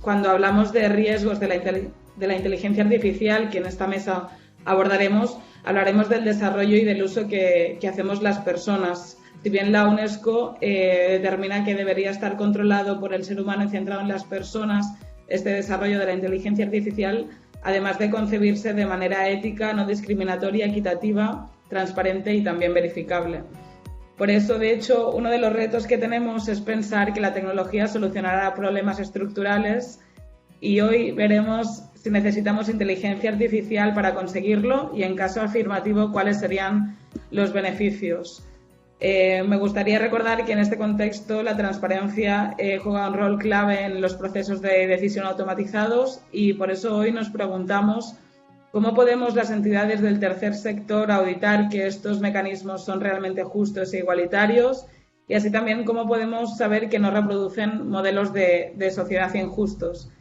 cuando hablamos de riesgos de la inteligencia artificial, que en esta mesa hablaremos del desarrollo y del uso que hacemos las personas. Si bien la UNESCO determina que debería estar controlado por el ser humano y centrado en las personas, este desarrollo de la inteligencia artificial, además de concebirse de manera ética, no discriminatoria, equitativa, transparente y también verificable. Por eso, de hecho, uno de los retos que tenemos es pensar que la tecnología solucionará problemas estructurales y hoy veremos si necesitamos inteligencia artificial para conseguirlo y, en caso afirmativo, cuáles serían los beneficios. Me gustaría recordar que en este contexto la transparencia juega un rol clave en los procesos de decisión automatizados y por eso hoy nos preguntamos cómo podemos las entidades del tercer sector auditar que estos mecanismos son realmente justos e igualitarios y así también cómo podemos saber que no reproducen modelos de sociedad injustos.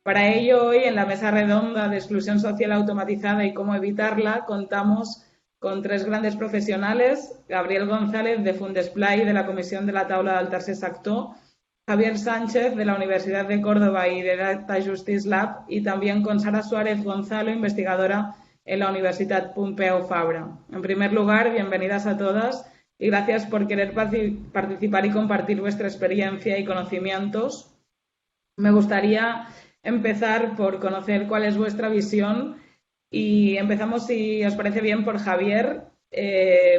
Para ello, hoy en la mesa redonda de exclusión social automatizada y cómo evitarla, contamos con tres grandes profesionales: Gabriel González, de Fundesplai, de la Comisión de la Taula del Tercer Sector, Javier Sánchez, de la Universidad de Córdoba y de Data Justice Lab, y también con Sara Suárez Gonzalo, investigadora en la Universidad Pompeu Fabra. En primer lugar, bienvenidas a todas y gracias por querer participar y compartir vuestra experiencia y conocimientos. Me gustaría empezar por conocer cuál es vuestra visión y empezamos, si os parece bien, por Javier,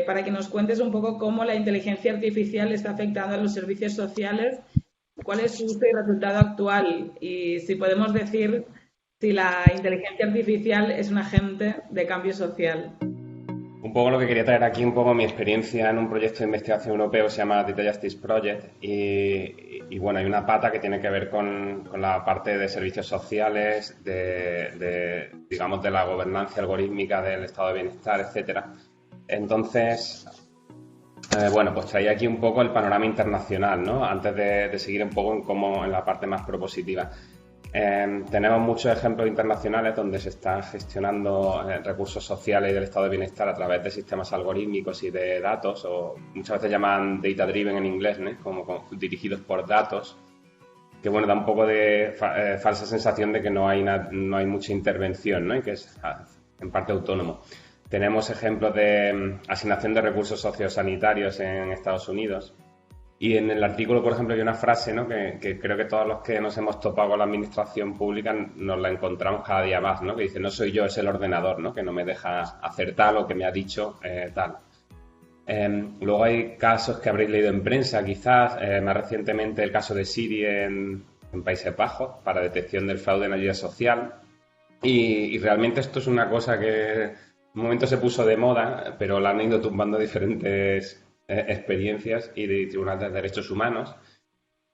para que nos cuentes un poco cómo la inteligencia artificial está afectando a los servicios sociales, cuál es su uso y resultado actual y si podemos decir si la inteligencia artificial es un agente de cambio social. Un poco lo que quería traer aquí, un poco mi experiencia en un proyecto de investigación europeo que se llama Data Justice Project y bueno, hay una pata que tiene que ver con la parte de servicios sociales, digamos, de la gobernanza algorítmica del estado de bienestar, etcétera. Entonces, bueno, pues traía aquí un poco el panorama internacional, ¿no? Antes de seguir un poco en la parte más propositiva. Tenemos muchos ejemplos internacionales donde se están gestionando recursos sociales y del estado de bienestar a través de sistemas algorítmicos y de datos, o muchas veces llaman data driven en inglés, ¿no? como dirigidos por datos, que bueno, da un poco de falsa sensación de que no hay mucha intervención, ¿no? Y que es en parte autónomo. Tenemos ejemplos de asignación de recursos sociosanitarios en Estados Unidos. Y en el artículo, por ejemplo, hay una frase, ¿no? que creo que todos los que nos hemos topado con la administración pública nos la encontramos cada día más, ¿no? Que dice: no soy yo, es el ordenador, ¿no? Que no me deja hacer tal o que me ha dicho tal. Luego hay casos que habréis leído en prensa, quizás, más recientemente el caso de Siri en Países Bajos para detección del fraude en ayuda social. Y realmente esto es una cosa que en un momento se puso de moda, pero la han ido tumbando diferentes experiencias y de tribunales de derechos humanos,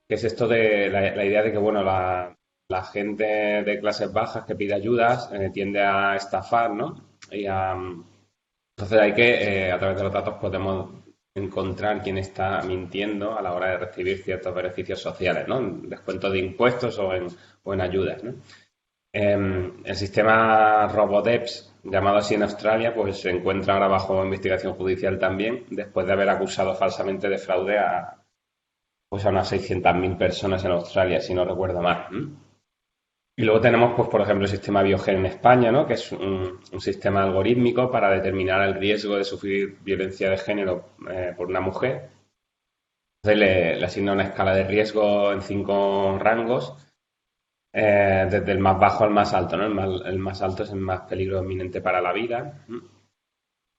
que es esto de la idea de que bueno, la gente de clases bajas que pide ayudas tiende a estafar, ¿no? Entonces hay que, a través de los datos podemos encontrar quién está mintiendo a la hora de recibir ciertos beneficios sociales, ¿no? En descuento de impuestos o en ayudas, ¿no? El sistema Robodeps, llamado así en Australia, pues se encuentra ahora bajo investigación judicial también, después de haber acusado falsamente de fraude a unas 600.000 personas en Australia, si no recuerdo mal. Y luego tenemos, pues por ejemplo, el sistema Biogen en España, ¿no? Que es un sistema algorítmico para determinar el riesgo de sufrir violencia de género por una mujer. Entonces le asigna una escala de riesgo en 5 rangos. Desde el más bajo al más alto, ¿no? El más alto es el más peligro inminente para la vida.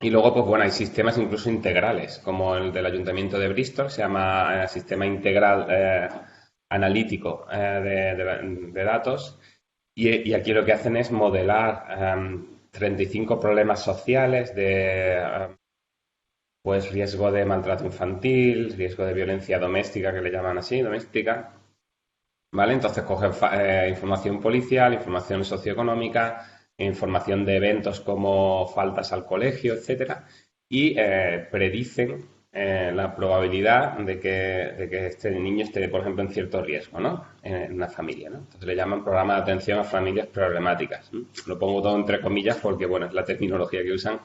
Y luego, pues bueno, hay sistemas incluso integrales, como el del Ayuntamiento de Bristol, se llama Sistema Integral Analítico de Datos. Y aquí lo que hacen es modelar 35 problemas sociales pues riesgo de maltrato infantil, riesgo de violencia doméstica, que le llaman así, doméstica. ¿Vale? Entonces cogen información policial, información socioeconómica, información de eventos como faltas al colegio, etcétera, y predicen la probabilidad de que este niño esté, por ejemplo, en cierto riesgo, ¿no? En una familia, ¿no? Entonces le llaman programa de atención a familias problemáticas, ¿no? Lo pongo todo entre comillas porque, bueno, es la terminología que usan,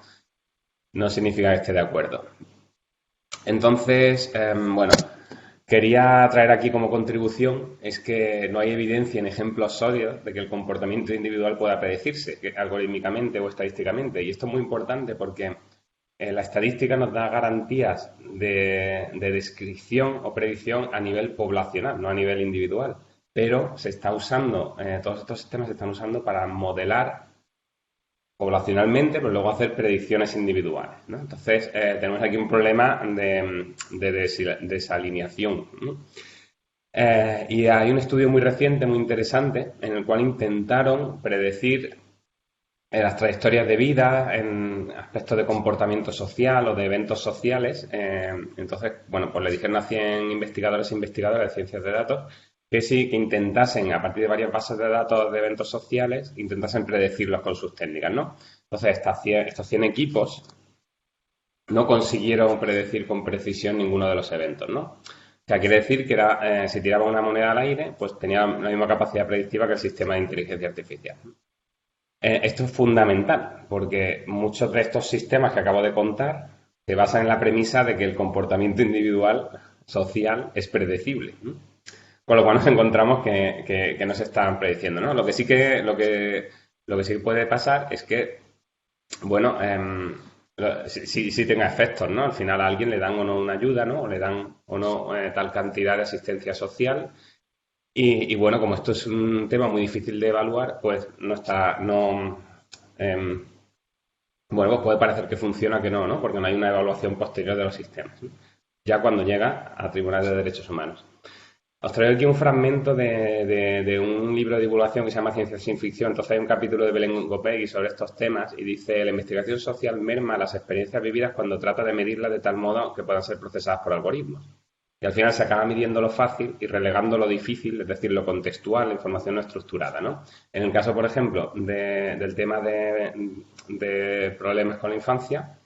no significa que esté de acuerdo. Entonces, bueno, quería traer aquí como contribución es que no hay evidencia en ejemplos sólidos de que el comportamiento individual pueda predecirse algorítmicamente o estadísticamente. Y esto es muy importante porque la estadística nos da garantías de descripción o predicción a nivel poblacional, no a nivel individual. Pero se está usando, todos estos sistemas se están usando para modelar poblacionalmente, pero luego hacer predicciones individuales, ¿no? Entonces, tenemos aquí un problema de desalineación, ¿no? Y hay un estudio muy reciente, muy interesante, en el cual intentaron predecir las trayectorias de vida en aspectos de comportamiento social o de eventos sociales. Entonces, bueno, pues le dijeron a 100 investigadores e investigadoras de ciencias de datos que sí, que intentasen, a partir de varias bases de datos de eventos sociales, intentasen predecirlos con sus técnicas, ¿no? Entonces, estos 100 equipos no consiguieron predecir con precisión ninguno de los eventos, ¿no? O sea, quiere decir que era, si tiraba una moneda al aire, pues tenía la misma capacidad predictiva que el sistema de inteligencia artificial. Esto es fundamental, porque muchos de estos sistemas que acabo de contar se basan en la premisa de que el comportamiento individual, social, es predecible, ¿no? Con lo cual nos encontramos que no se están prediciendo, ¿no? Lo que sí puede pasar es que, bueno, sí tenga efectos, ¿no? Al final a alguien le dan o no una ayuda, ¿no? O le dan o no tal cantidad de asistencia social. Y bueno, como esto es un tema muy difícil de evaluar, pues bueno, pues puede parecer que funciona, que no, ¿no? Porque no hay una evaluación posterior de los sistemas, ¿no? Ya cuando llega a tribunales de derechos humanos. Os traigo aquí un fragmento de un libro de divulgación que se llama Ciencia sin ficción. Entonces hay un capítulo de Belén Gopegui sobre estos temas y dice: la investigación social merma las experiencias vividas cuando trata de medirlas de tal modo que puedan ser procesadas por algoritmos. Y al final se acaba midiendo lo fácil y relegando lo difícil, es decir, lo contextual, la información no estructurada, ¿no? En el caso, por ejemplo, del tema de problemas con la infancia,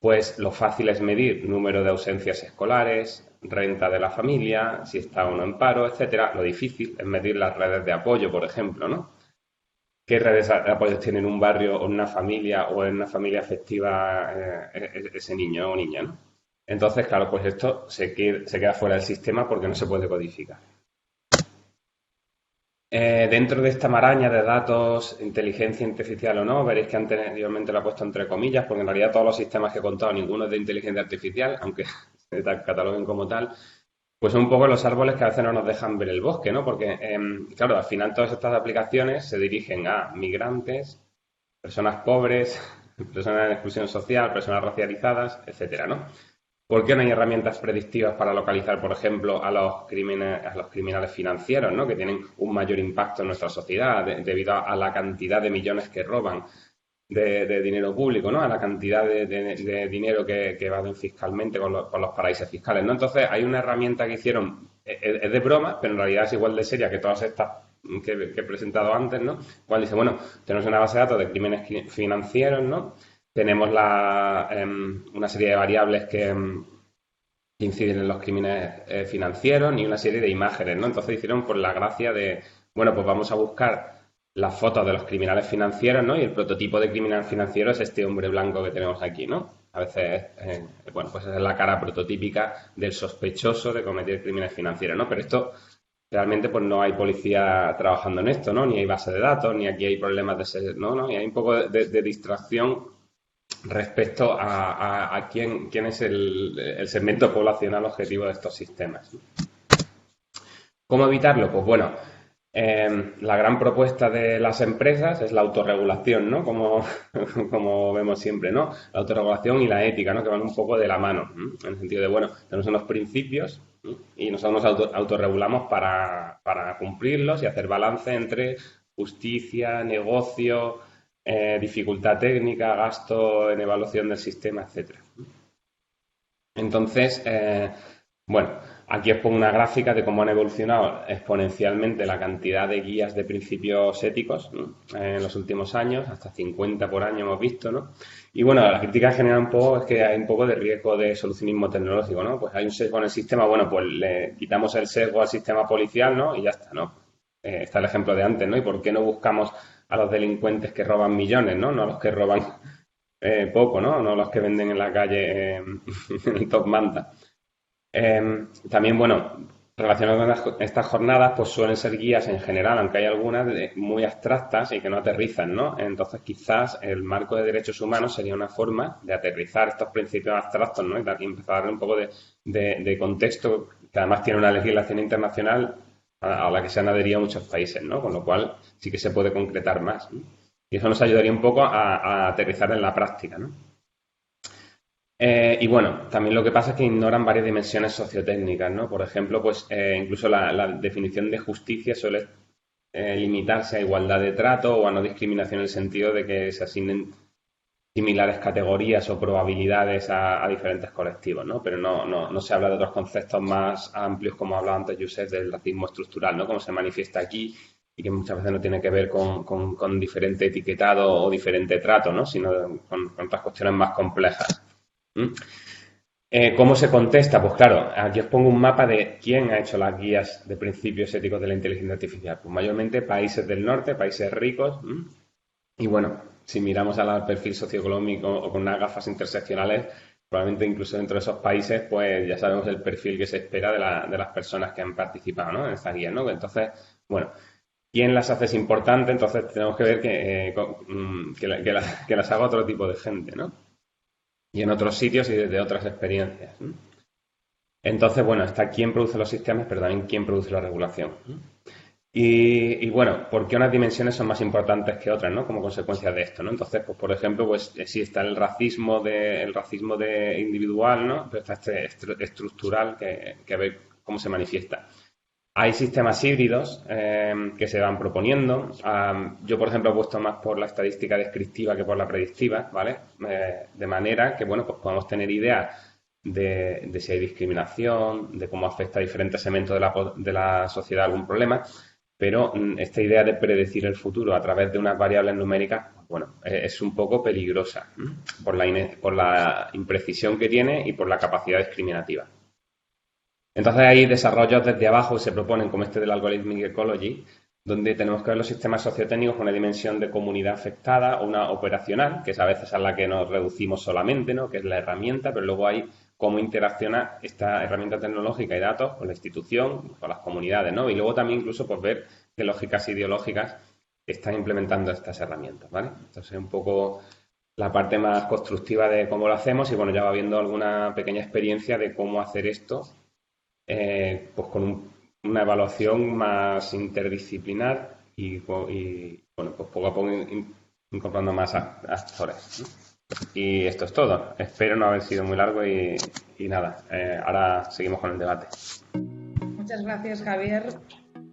pues lo fácil es medir número de ausencias escolares, renta de la familia, si está uno en paro, etcétera. Lo difícil es medir las redes de apoyo, por ejemplo, ¿no? ¿Qué redes de apoyo tiene en un barrio o en una familia o en una familia afectiva ese niño o niña, ¿no? Entonces, claro, pues esto se queda fuera del sistema porque no se puede codificar. Dentro de esta maraña de datos, inteligencia artificial o no, veréis que anteriormente lo he puesto entre comillas, porque en realidad todos los sistemas que he contado, ninguno es de inteligencia artificial, aunque se cataloguen como tal, pues son un poco los árboles que a veces no nos dejan ver el bosque, ¿no? Porque, claro, al final todas estas aplicaciones se dirigen a migrantes, personas pobres, personas en exclusión social, personas racializadas, etcétera, ¿no? ¿Por qué no hay herramientas predictivas para localizar, por ejemplo, a los criminales financieros, ¿no? Que tienen un mayor impacto en nuestra sociedad debido a la cantidad de millones que roban de dinero público, ¿no? A la cantidad de dinero que evaden fiscalmente con los paraísos fiscales, ¿no? Entonces, hay una herramienta que hicieron, es de broma, pero en realidad es igual de seria que todas estas que he presentado antes, ¿no? Cual dice, bueno, tenemos una base de datos de crímenes financieros, ¿no? Tenemos una serie de variables que inciden en los crímenes financieros y una serie de imágenes, ¿no? Entonces hicieron por la gracia de, bueno, pues vamos a buscar las fotos de los criminales financieros, ¿no? Y el prototipo de criminal financiero es este hombre blanco que tenemos aquí, ¿no? A veces, bueno, pues esa es la cara prototípica del sospechoso de cometer crímenes financieros, ¿no? Pero esto realmente pues no hay policía trabajando en esto, ¿no? Ni hay base de datos, ni aquí hay problemas ¿no? Y hay un poco de distracción respecto a quién es el segmento poblacional objetivo de estos sistemas. ¿Cómo evitarlo? Pues bueno, la gran propuesta de las empresas es la autorregulación, ¿no? Como vemos siempre, ¿no? La autorregulación y la ética, ¿no? Que van un poco de la mano, ¿no? En el sentido de, bueno, tenemos unos principios, ¿no? Y nosotros nos autorregulamos para cumplirlos y hacer balance entre justicia, negocio, dificultad técnica, gasto en evaluación del sistema, etcétera. Entonces, bueno, aquí os pongo una gráfica de cómo han evolucionado exponencialmente la cantidad de guías de principios éticos, ¿no? En los últimos años, hasta 50 por año hemos visto, ¿no? Y bueno, la crítica general un poco es que hay un poco de riesgo de solucionismo tecnológico, ¿no? Pues hay un sesgo en el sistema, bueno, pues le quitamos el sesgo al sistema policial, ¿no? Y ya está, ¿no? Está el ejemplo de antes, ¿no? ¿Y por qué no buscamos a los delincuentes que roban millones, ¿no? No a los que roban poco, ¿no? No a los que venden en la calle en el top manta. También, bueno, relacionado con estas jornadas, pues suelen ser guías en general, aunque hay algunas muy abstractas y que no aterrizan, ¿no? Entonces, quizás el marco de derechos humanos sería una forma de aterrizar estos principios abstractos, ¿no? Y empezar a darle un poco de contexto, que además tiene una legislación internacional a la que se han adherido muchos países, ¿no? Con lo cual sí que se puede concretar más, ¿no? Y eso nos ayudaría un poco a aterrizar en la práctica, ¿no? Y bueno, también lo que pasa es que ignoran varias dimensiones sociotécnicas, ¿no? Por ejemplo, pues incluso la definición de justicia suele limitarse a igualdad de trato o a no discriminación en el sentido de que se asignen similares categorías o probabilidades a diferentes colectivos, ¿no? Pero no se habla de otros conceptos más amplios, como hablaba antes Josep, del racismo estructural, ¿no? Como se manifiesta aquí y que muchas veces no tiene que ver con diferente etiquetado o diferente trato, ¿no? Sino con otras cuestiones más complejas. ¿Mm? ¿Cómo se contesta? Pues claro, aquí os pongo un mapa de quién ha hecho las guías de principios éticos de la inteligencia artificial. Pues mayormente países del norte, países ricos. Y bueno, si miramos al perfil socioeconómico o con unas gafas interseccionales, probablemente incluso dentro de esos países, pues ya sabemos el perfil que se espera de las personas que han participado, ¿no? En esta guía, ¿no? Entonces, bueno, ¿quién las hace es importante? Entonces tenemos que ver que las haga otro tipo de gente, ¿no? Y en otros sitios y desde otras experiencias, ¿no? Entonces, bueno, está quién produce los sistemas, pero también quién produce la regulación, ¿no? Y bueno, ¿por qué unas dimensiones son más importantes que otras, ¿no? Como consecuencia de esto, ¿no? Entonces, pues por ejemplo, pues sí está el racismo de individual, ¿no? Pero está este estructural que ve cómo se manifiesta. Hay sistemas híbridos que se van proponiendo. Yo, por ejemplo, he puesto más por la estadística descriptiva que por la predictiva, ¿vale? De manera que, bueno, pues podamos tener ideas de si hay discriminación, de cómo afecta a diferentes segmentos de la sociedad algún problema, pero esta idea de predecir el futuro a través de unas variables numéricas, bueno, es un poco peligrosa por la imprecisión que tiene y por la capacidad discriminativa. Entonces hay desarrollos desde abajo que se proponen, como este del Algorithmic Ecology, donde tenemos que ver los sistemas sociotécnicos con una dimensión de comunidad afectada o una operacional, que es a veces a la que nos reducimos solamente, ¿no? Que es la herramienta, pero luego hay cómo interacciona esta herramienta tecnológica y datos con la institución, con las comunidades, ¿no? Y luego también incluso pues ver qué lógicas ideológicas están implementando estas herramientas, ¿vale? Entonces un poco la parte más constructiva de cómo lo hacemos y bueno, ya va viendo alguna pequeña experiencia de cómo hacer esto pues con una evaluación más interdisciplinar y bueno, pues poco a poco incorporando más actores, ¿no? Y esto es todo. Espero no haber sido muy largo y nada, ahora seguimos con el debate. Muchas gracias, Javier.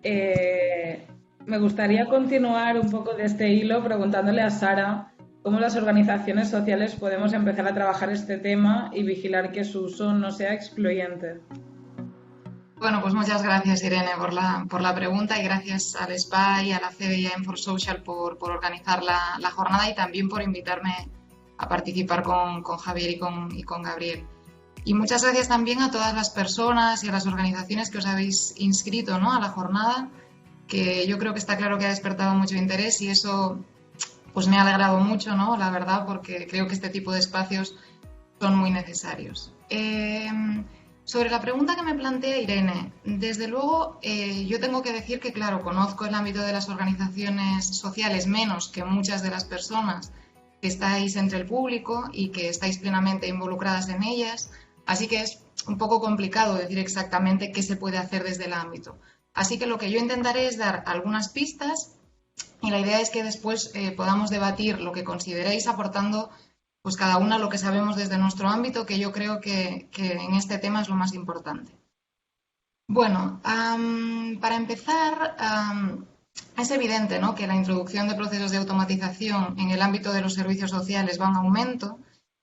Me gustaría continuar un poco de este hilo preguntándole a Sara cómo las organizaciones sociales podemos empezar a trabajar este tema y vigilar que su uso no sea excluyente. Bueno, pues muchas gracias, Irene, por la pregunta y gracias al SPA y a la CB y a M4Social por organizar la jornada y también por invitarme a participar con Javier y con Gabriel. Y muchas gracias también a todas las personas y a las organizaciones que os habéis inscrito, ¿no?, a la jornada, que yo creo que está claro que ha despertado mucho interés y eso pues me ha alegrado mucho, ¿no?, la verdad, porque creo que este tipo de espacios son muy necesarios. Sobre la pregunta que me plantea Irene, desde luego yo tengo que decir que, claro, conozco el ámbito de las organizaciones sociales menos que muchas de las personas que estáis entre el público y que estáis plenamente involucradas en ellas, así que es un poco complicado decir exactamente qué se puede hacer desde el ámbito. Así que lo que yo intentaré es dar algunas pistas y la idea es que después podamos debatir lo que consideréis aportando pues cada una lo que sabemos desde nuestro ámbito, que yo creo que en este tema es lo más importante. Bueno, para empezar, es evidente, ¿no?, que la introducción de procesos de automatización en el ámbito de los servicios sociales va en aumento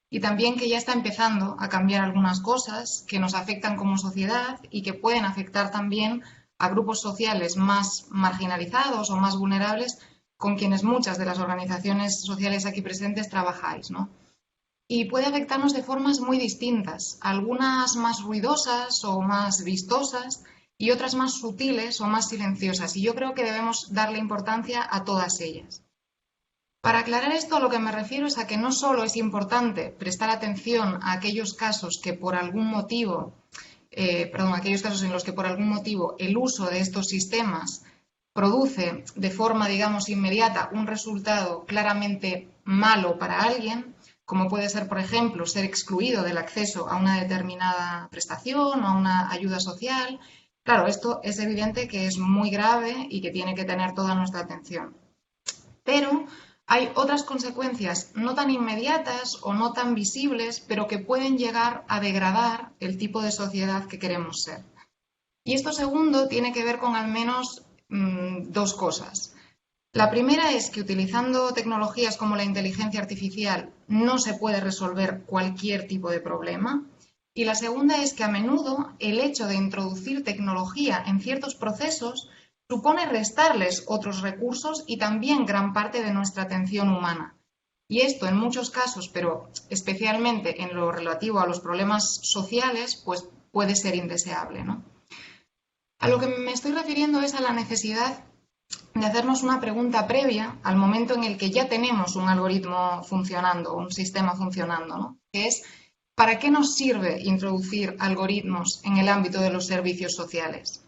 y también que ya está empezando a cambiar algunas cosas que nos afectan como sociedad y que pueden afectar también a grupos sociales más marginalizados o más vulnerables con quienes muchas de las organizaciones sociales aquí presentes trabajáis, ¿no? Y puede afectarnos de formas muy distintas, algunas más ruidosas o más vistosas y otras más sutiles o más silenciosas. Y yo creo que debemos darle importancia a todas ellas. Para aclarar esto, a lo que me refiero es a que no solo es importante prestar atención a aquellos casos que por algún motivo aquellos casos en los que por algún motivo el uso de estos sistemas produce de forma, digamos, inmediata un resultado claramente malo para alguien, como puede ser, por ejemplo, ser excluido del acceso a una determinada prestación o a una ayuda social. Claro, esto es evidente que es muy grave y que tiene que tener toda nuestra atención. Pero hay otras consecuencias no tan inmediatas o no tan visibles, pero que pueden llegar a degradar el tipo de sociedad que queremos ser. Y esto segundo tiene que ver con al menos dos cosas. La primera es que utilizando tecnologías como la inteligencia artificial no se puede resolver cualquier tipo de problema. Y la segunda es que a menudo el hecho de introducir tecnología en ciertos procesos supone restarles otros recursos y también gran parte de nuestra atención humana. Y esto en muchos casos, pero especialmente en lo relativo a los problemas sociales, pues puede ser indeseable, ¿no? A lo que me estoy refiriendo es a la necesidad de hacernos una pregunta previa al momento en el que ya tenemos un algoritmo funcionando, un sistema funcionando, ¿no? Que es, ¿para qué nos sirve introducir algoritmos en el ámbito de los servicios sociales?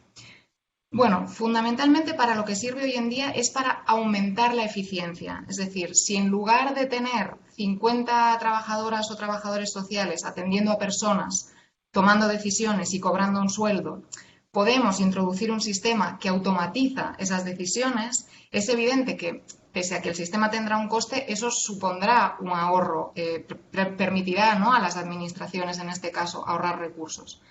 Bueno, fundamentalmente para lo que sirve hoy en día es para aumentar la eficiencia. Es decir, si en lugar de tener 50 trabajadoras o trabajadores sociales atendiendo a personas, tomando decisiones y cobrando un sueldo, podemos introducir un sistema que automatiza esas decisiones, es evidente que, pese a que el sistema tendrá un coste, eso supondrá un ahorro, permitirá, ¿no?, a las administraciones, en este caso, ahorrar recursos.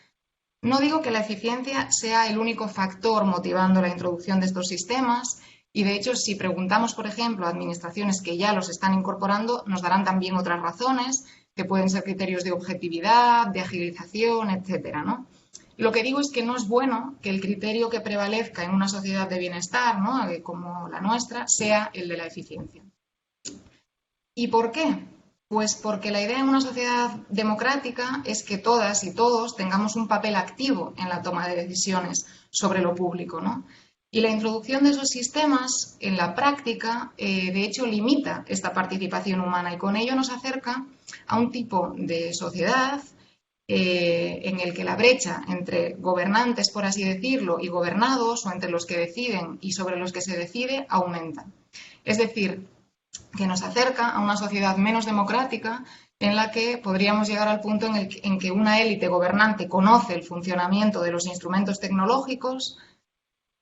No digo que la eficiencia sea el único factor motivando la introducción de estos sistemas y, de hecho, si preguntamos, por ejemplo, a administraciones que ya los están incorporando, nos darán también otras razones, que pueden ser criterios de objetividad, de agilización, etcétera, ¿no? Lo que digo es que no es bueno que el criterio que prevalezca en una sociedad de bienestar, ¿no?, como la nuestra, sea el de la eficiencia. ¿Y por qué? Pues porque la idea en una sociedad democrática es que todas y todos tengamos un papel activo en la toma de decisiones sobre lo público, ¿no? Y la introducción de esos sistemas en la práctica, de hecho, limita esta participación humana y con ello nos acerca a un tipo de sociedad en el que la brecha entre gobernantes, por así decirlo, y gobernados, o entre los que deciden y sobre los que se decide, aumenta. Es decir, que nos acerca a una sociedad menos democrática en la que podríamos llegar al punto en que una élite gobernante conoce el funcionamiento de los instrumentos tecnológicos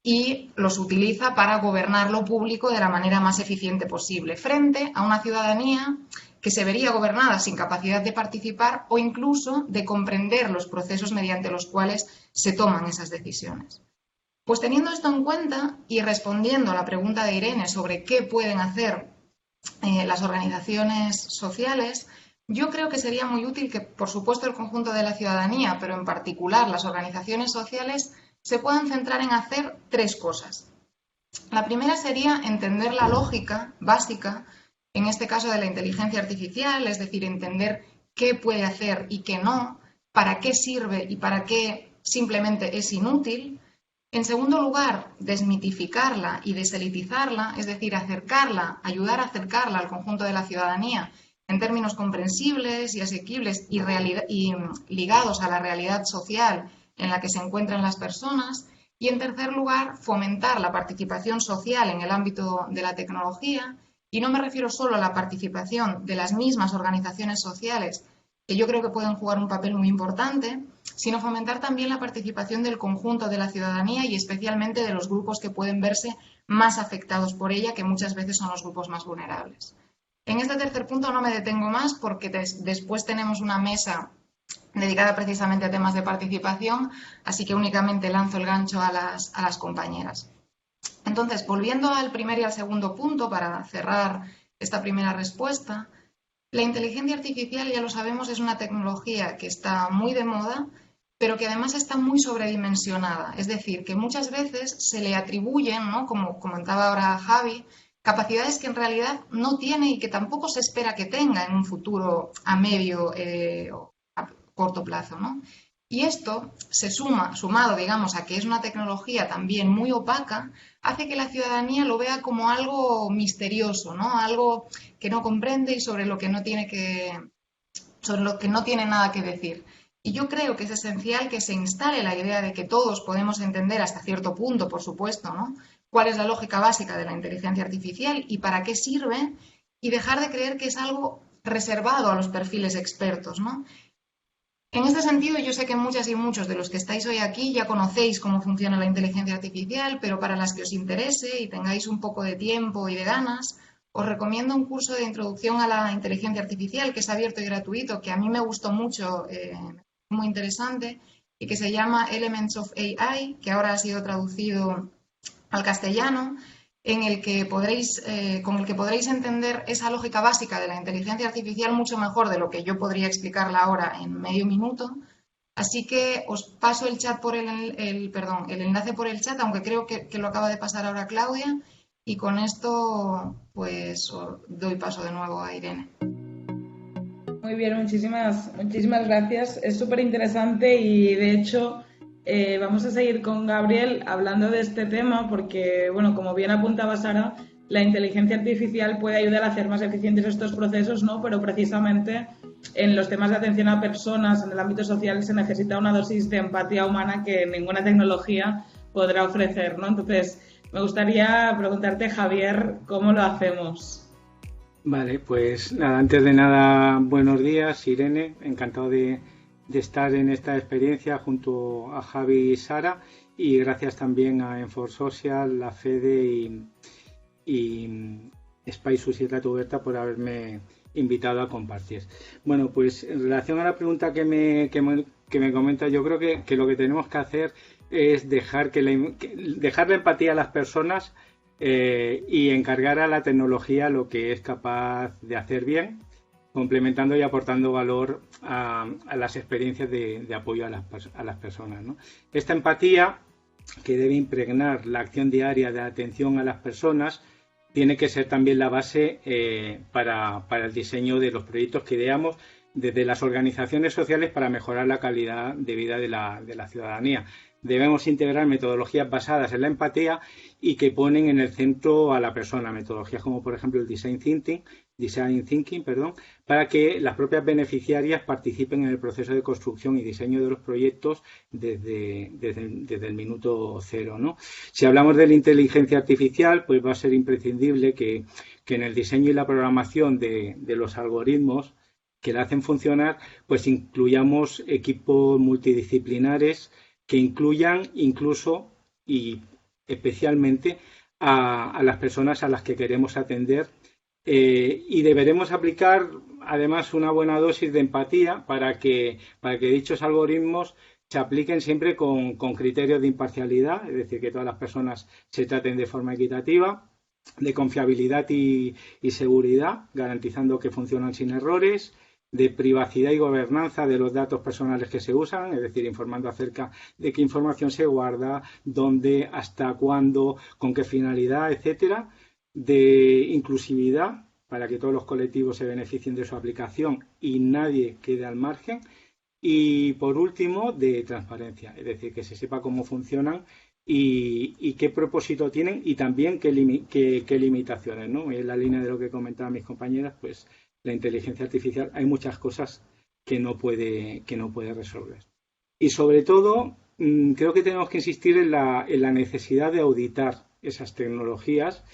y los utiliza para gobernar lo público de la manera más eficiente posible, frente a una ciudadanía que se vería gobernada sin capacidad de participar o incluso de comprender los procesos mediante los cuales se toman esas decisiones. Pues teniendo esto en cuenta y respondiendo a la pregunta de Irene sobre qué pueden hacer las organizaciones sociales, yo creo que sería muy útil que, por supuesto, el conjunto de la ciudadanía, pero en particular las organizaciones sociales, se puedan centrar en hacer tres cosas. La primera sería entender la lógica básica, en este caso de la inteligencia artificial, es decir, entender qué puede hacer y qué no, para qué sirve y para qué simplemente es inútil. En segundo lugar, desmitificarla y deselitizarla, es decir, acercarla, ayudar a acercarla al conjunto de la ciudadanía en términos comprensibles y asequibles y ligados a la realidad social en la que se encuentran las personas. Y en tercer lugar, fomentar la participación social en el ámbito de la tecnología. Y no me refiero solo a la participación de las mismas organizaciones sociales, que yo creo que pueden jugar un papel muy importante, sino fomentar también la participación del conjunto de la ciudadanía y especialmente de los grupos que pueden verse más afectados por ella, que muchas veces son los grupos más vulnerables. En este tercer punto no me detengo más porque después tenemos una mesa dedicada precisamente a temas de participación, así que únicamente lanzo el gancho a las compañeras. Entonces, volviendo al primer y al segundo punto para cerrar esta primera respuesta, la inteligencia artificial, ya lo sabemos, es una tecnología que está muy de moda, pero que además está muy sobredimensionada. Es decir, que muchas veces se le atribuyen, ¿no?, como comentaba ahora Javi, capacidades que en realidad no tiene y que tampoco se espera que tenga en un futuro a medio o a corto plazo, ¿no? Y esto sumado, digamos, a que es una tecnología también muy opaca, hace que la ciudadanía lo vea como algo misterioso, ¿no? Algo que no comprende y sobre lo que no tiene nada que decir. Y yo creo que es esencial que se instale la idea de que todos podemos entender hasta cierto punto, por supuesto, ¿no?, cuál es la lógica básica de la inteligencia artificial y para qué sirve, y dejar de creer que es algo reservado a los perfiles expertos, ¿no? En este sentido, yo sé que muchas y muchos de los que estáis hoy aquí ya conocéis cómo funciona la inteligencia artificial, pero para las que os interese y tengáis un poco de tiempo y de ganas, os recomiendo un curso de introducción a la inteligencia artificial que es abierto y gratuito, que a mí me gustó mucho, muy interesante, y que se llama Elements of AI, que ahora ha sido traducido al castellano, en el que con el que podréis entender esa lógica básica de la inteligencia artificial mucho mejor de lo que yo podría explicarla ahora en medio minuto. Así que os paso el chat por el enlace por el chat, aunque creo que lo acaba de pasar ahora Claudia, y con esto pues os doy paso de nuevo a Irene. Muy bien, muchísimas gracias. Es súper interesante y de hecho vamos a seguir con Gabriel hablando de este tema porque, bueno, como bien apuntaba Sara, la inteligencia artificial puede ayudar a hacer más eficientes estos procesos, ¿no? Pero precisamente en los temas de atención a personas, en el ámbito social, se necesita una dosis de empatía humana que ninguna tecnología podrá ofrecer, ¿no? Entonces, me gustaría preguntarte, Javier, ¿cómo lo hacemos? Vale, pues nada, antes de nada, buenos días, Irene, encantado de estar en esta experiencia junto a Javi y Sara, y gracias también a Enfor Social, la FEDE y Espai Societat Oberta por haberme invitado a compartir. Bueno, pues en relación a la pregunta que me comenta, yo creo que lo que tenemos que hacer es dejar la empatía a las personas y encargar a la tecnología lo que es capaz de hacer bien, complementando y aportando valor a las experiencias de apoyo a las personas, ¿no? Esta empatía, que debe impregnar la acción diaria de atención a las personas, tiene que ser también la base para el diseño de los proyectos que ideamos desde las organizaciones sociales para mejorar la calidad de vida de la ciudadanía. Debemos integrar metodologías basadas en la empatía y que ponen en el centro a la persona, metodologías como por ejemplo el Design Thinking, para que las propias beneficiarias participen en el proceso de construcción y diseño de los proyectos desde el minuto cero, ¿no? Si hablamos de la inteligencia artificial, pues va a ser imprescindible que en el diseño y la programación de los algoritmos que la hacen funcionar, pues incluyamos equipos multidisciplinares que incluyan incluso y especialmente a las personas a las que queremos atender, y deberemos aplicar además una buena dosis de empatía para que dichos algoritmos se apliquen siempre con criterios de imparcialidad, es decir, que todas las personas se traten de forma equitativa, de confiabilidad y seguridad, garantizando que funcionan sin errores, de privacidad y gobernanza de los datos personales que se usan, es decir, informando acerca de qué información se guarda, dónde, hasta cuándo, con qué finalidad, etcétera, de inclusividad para que todos los colectivos se beneficien de su aplicación y nadie quede al margen, y por último de transparencia, es decir, que se sepa cómo funcionan y qué propósito tienen y también qué limitaciones, ¿no? En la línea de lo que comentaban mis compañeras, pues la inteligencia artificial hay muchas cosas que no puede resolver. Y sobre todo, creo que tenemos que insistir en la necesidad de auditar esas tecnologías,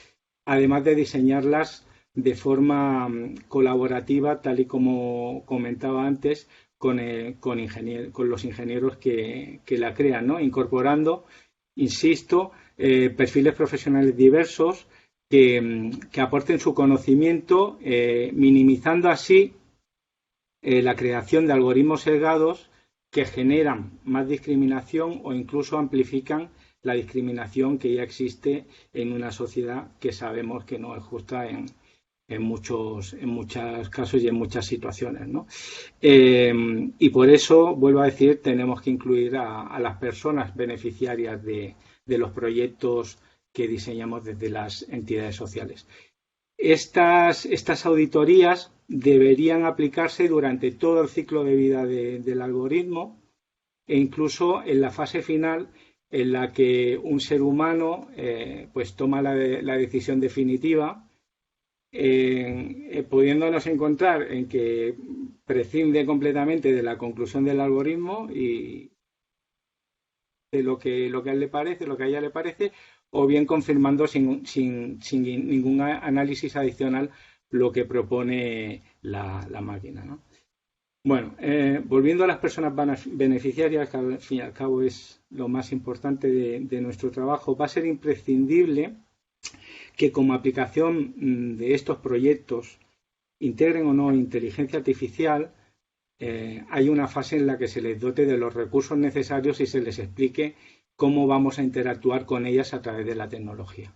además de diseñarlas de forma colaborativa, tal y como comentaba antes, con los ingenieros que la crean, ¿no? Incorporando, insisto, perfiles profesionales diversos que aporten su conocimiento, minimizando así la creación de algoritmos sesgados que generan más discriminación o incluso amplifican la discriminación que ya existe en una sociedad que sabemos que no es justa en muchos casos y en muchas situaciones, ¿no? Y por eso, vuelvo a decir, tenemos que incluir a las personas beneficiarias de los proyectos que diseñamos desde las entidades sociales. Estas auditorías deberían aplicarse durante todo el ciclo de vida del algoritmo e incluso en la fase final en la que un ser humano pues toma la decisión definitiva, pudiéndonos encontrar en que prescinde completamente de la conclusión del algoritmo y de lo que a él le parece, lo que a ella le parece, o bien confirmando sin ningún análisis adicional lo que propone la máquina, ¿no? Bueno, volviendo a las personas beneficiarias, que al fin y al cabo es lo más importante de nuestro trabajo, va a ser imprescindible que como aplicación de estos proyectos integren o no inteligencia artificial, hay una fase en la que se les dote de los recursos necesarios y se les explique cómo vamos a interactuar con ellas a través de la tecnología.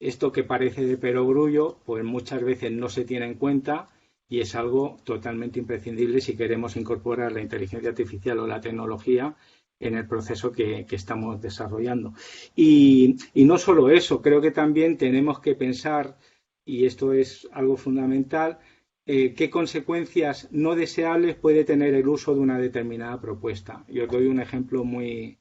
Esto que parece de perogrullo, pues muchas veces no se tiene en cuenta y es algo totalmente imprescindible si queremos incorporar la inteligencia artificial o la tecnología en el proceso que estamos desarrollando. Y no solo eso, creo que también tenemos que pensar, y esto es algo fundamental, qué consecuencias no deseables puede tener el uso de una determinada propuesta. Yo os doy un ejemplo muy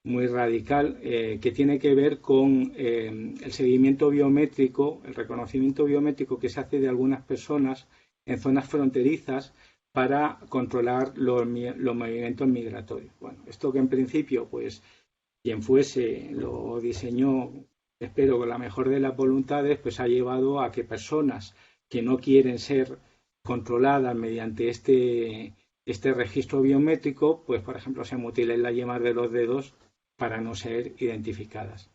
radical que tiene que ver con el seguimiento biométrico, el reconocimiento biométrico que se hace de algunas personas en zonas fronterizas para controlar los movimientos migratorios. Bueno, esto que en principio, pues, quien fuese lo diseñó, espero con la mejor de las voluntades, pues ha llevado a que personas que no quieren ser controladas mediante este registro biométrico, pues, por ejemplo, se mutilen las yemas de los dedos para no ser identificadas.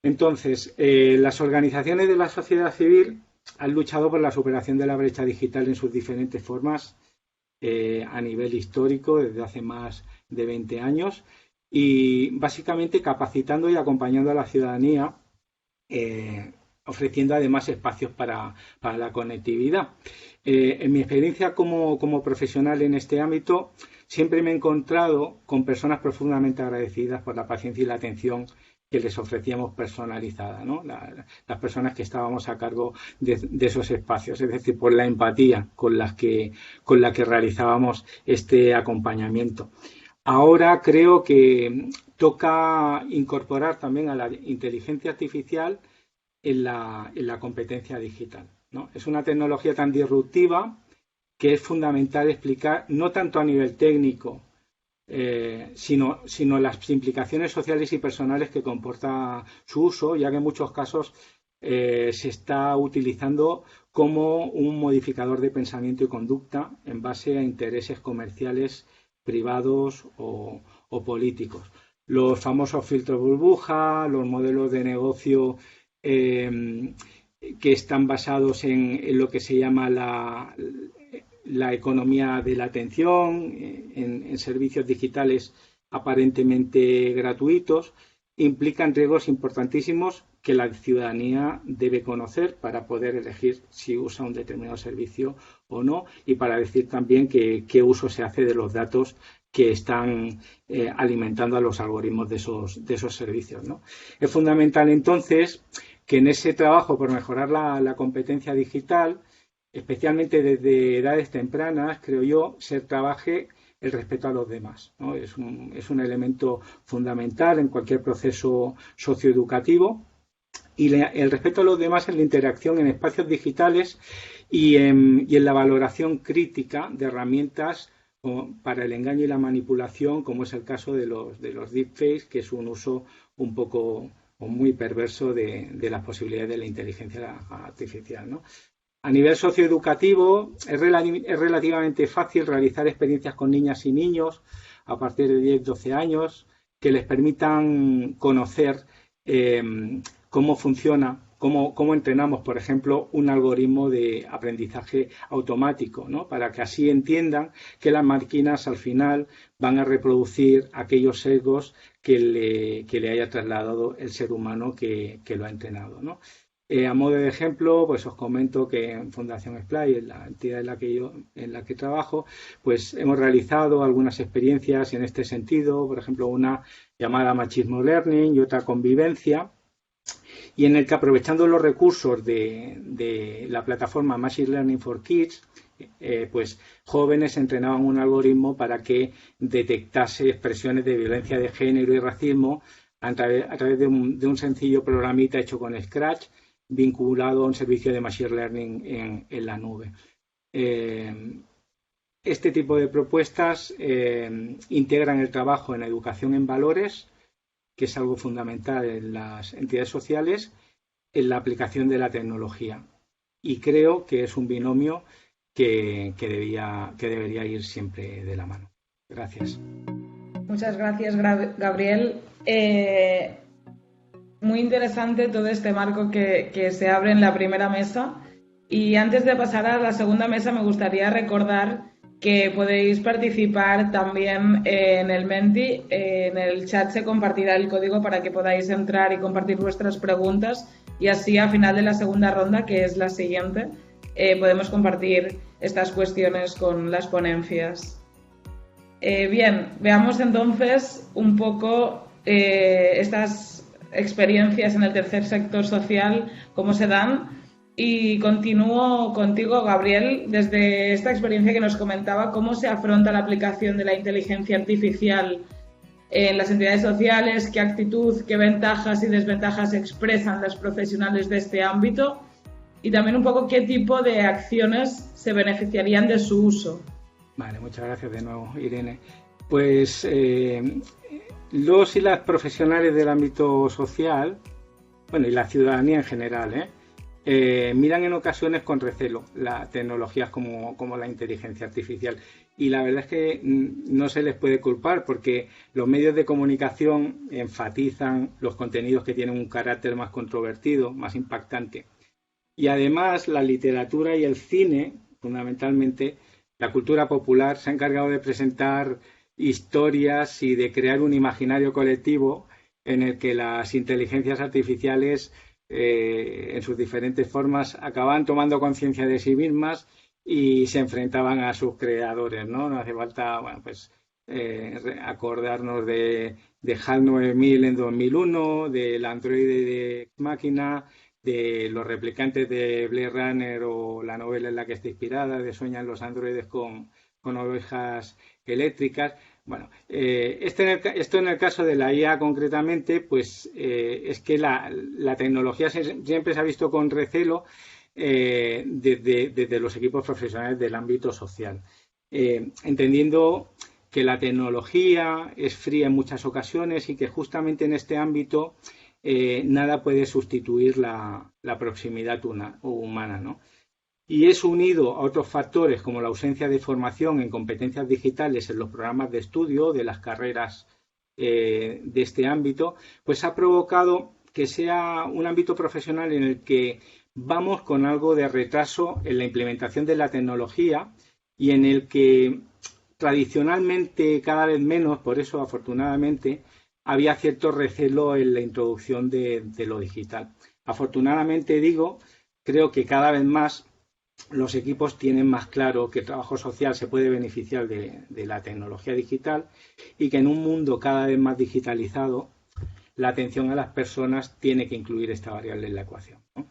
Entonces, las organizaciones de la sociedad civil han luchado por la superación de la brecha digital en sus diferentes formas a nivel histórico desde hace más de 20 años y básicamente capacitando y acompañando a la ciudadanía, ofreciendo además espacios para la conectividad. En mi experiencia como profesional en este ámbito, siempre me he encontrado con personas profundamente agradecidas por la paciencia y la atención que les ofrecíamos personalizada, ¿no? Las personas que estábamos a cargo de esos espacios, es decir, por la empatía con la que realizábamos este acompañamiento. Ahora creo que toca incorporar también a la inteligencia artificial en la competencia digital, ¿no? Es una tecnología tan disruptiva que es fundamental explicar, no tanto a nivel técnico, sino las implicaciones sociales y personales que comporta su uso, ya que en muchos casos se está utilizando como un modificador de pensamiento y conducta en base a intereses comerciales privados o políticos. Los famosos filtros burbuja, los modelos de negocio que están basados en lo que se llama la economía de la atención, en servicios digitales aparentemente gratuitos, implican riesgos importantísimos que la ciudadanía debe conocer para poder elegir si usa un determinado servicio o no y para decir también qué uso se hace de los datos que están alimentando a los algoritmos de esos servicios, ¿no? Es fundamental entonces que en ese trabajo por mejorar la competencia digital, especialmente desde edades tempranas, creo yo, se trabaje el respeto a los demás, ¿no? Es un elemento fundamental en cualquier proceso socioeducativo y el respeto a los demás en la interacción en espacios digitales y en la valoración crítica de herramientas para el engaño y la manipulación, como es el caso de los deepfakes, que es un uso un poco o muy perverso de las posibilidades de la inteligencia artificial, ¿no? A nivel socioeducativo es relativamente fácil realizar experiencias con niñas y niños a partir de 10-12 años que les permitan conocer cómo funciona, cómo entrenamos, por ejemplo, un algoritmo de aprendizaje automático, ¿no? Para que así entiendan que las máquinas al final van a reproducir aquellos sesgos que le haya trasladado el ser humano que lo ha entrenado, ¿no? A modo de ejemplo, pues os comento que en Fundación Splay, en la entidad en la que trabajo, pues hemos realizado algunas experiencias en este sentido, por ejemplo, una llamada Machismo Learning y otra Convivencia, y en el que aprovechando los recursos de la plataforma Machine Learning for Kids, pues jóvenes entrenaban un algoritmo para que detectase expresiones de violencia de género y racismo a través de un sencillo programita hecho con Scratch, vinculado a un servicio de Machine Learning en la nube. Este tipo de propuestas integran el trabajo en educación en valores, que es algo fundamental en las entidades sociales, en la aplicación de la tecnología. Y creo que es un binomio que debería ir siempre de la mano. Gracias. Muchas gracias, Gabriel. Muy interesante todo este marco que se abre en la primera mesa. Y antes de pasar a la segunda mesa, me gustaría recordar que podéis participar también en el Menti. En el chat se compartirá el código para que podáis entrar y compartir vuestras preguntas, y así a final de la segunda ronda, que es la siguiente, podemos compartir estas cuestiones con las ponencias. Bien, veamos entonces un poco estas experiencias en el tercer sector social, cómo se dan. Y continúo contigo, Gabriel, desde esta experiencia que nos comentaba, cómo se afronta la aplicación de la inteligencia artificial en las entidades sociales, qué actitud, qué ventajas y desventajas expresan los profesionales de este ámbito, y también un poco qué tipo de acciones se beneficiarían de su uso. Vale, muchas gracias de nuevo, Irene. Pues los y las profesionales del ámbito social, bueno, y la ciudadanía en general, miran en ocasiones con recelo las tecnologías como la inteligencia artificial, y la verdad es que no se les puede culpar, porque los medios de comunicación enfatizan los contenidos que tienen un carácter más controvertido, más impactante, y además la literatura y el cine, fundamentalmente la cultura popular, se ha encargado de presentar historias y de crear un imaginario colectivo en el que las inteligencias artificiales en sus diferentes formas acababan tomando conciencia de sí mismas y se enfrentaban a sus creadores, ¿no? No hace falta, bueno, pues acordarnos de HAL 9000 en 2001, del androide de Ex Machina, de los replicantes de Blade Runner o la novela en la que está inspirada, de Sueñan los androides con ovejas eléctricas. Bueno, esto en el caso de la IA concretamente, pues es que la tecnología siempre se ha visto con recelo desde los equipos profesionales del ámbito social, entendiendo que la tecnología es fría en muchas ocasiones y que justamente en este ámbito nada puede sustituir la proximidad humana, ¿no? Y es unido a otros factores como la ausencia de formación en competencias digitales en los programas de estudio de las carreras de este ámbito, pues ha provocado que sea un ámbito profesional en el que vamos con algo de retraso en la implementación de la tecnología y en el que tradicionalmente cada vez menos, por eso afortunadamente, había cierto recelo en la introducción de lo digital. Afortunadamente digo, creo que cada vez más los equipos tienen más claro que el trabajo social se puede beneficiar de la tecnología digital y que en un mundo cada vez más digitalizado la atención a las personas tiene que incluir esta variable en la ecuación, ¿no?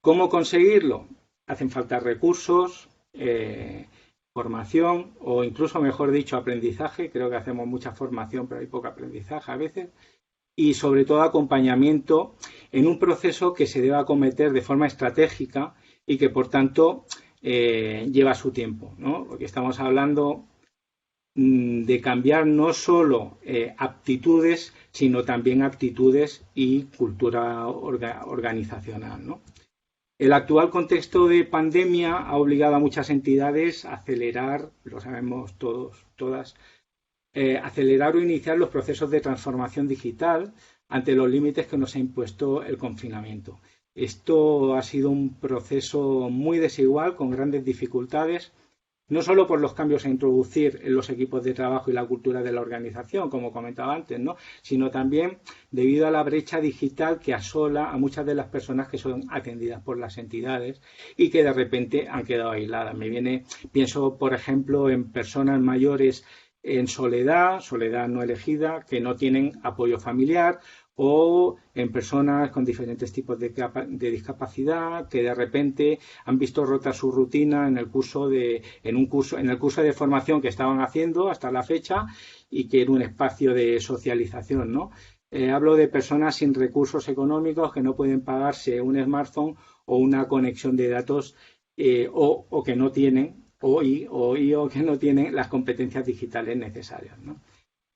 ¿Cómo conseguirlo? Hacen falta recursos, formación o incluso, mejor dicho, aprendizaje. Creo que hacemos mucha formación, pero hay poco aprendizaje a veces. Y sobre todo acompañamiento en un proceso que se deba acometer de forma estratégica y que, por tanto, lleva su tiempo, ¿no? Porque estamos hablando de cambiar no solo aptitudes, sino también actitudes y cultura organizacional, ¿no? El actual contexto de pandemia ha obligado a muchas entidades a acelerar, lo sabemos todos, todas, acelerar o iniciar los procesos de transformación digital ante los límites que nos ha impuesto el confinamiento. Esto ha sido un proceso muy desigual, con grandes dificultades, no solo por los cambios a introducir en los equipos de trabajo y la cultura de la organización, como comentaba antes, ¿no?, sino también debido a la brecha digital que asola a muchas de las personas que son atendidas por las entidades y que de repente han quedado aisladas. Pienso, por ejemplo, en personas mayores en soledad no elegida, que no tienen apoyo familiar, o en personas con diferentes tipos de discapacidad que de repente han visto rota su rutina en el curso de formación que estaban haciendo hasta la fecha y que era un espacio de socialización, ¿no? Hablo de personas sin recursos económicos que no pueden pagarse un smartphone o una conexión de datos o que no tienen o que no tienen las competencias digitales necesarias, ¿no?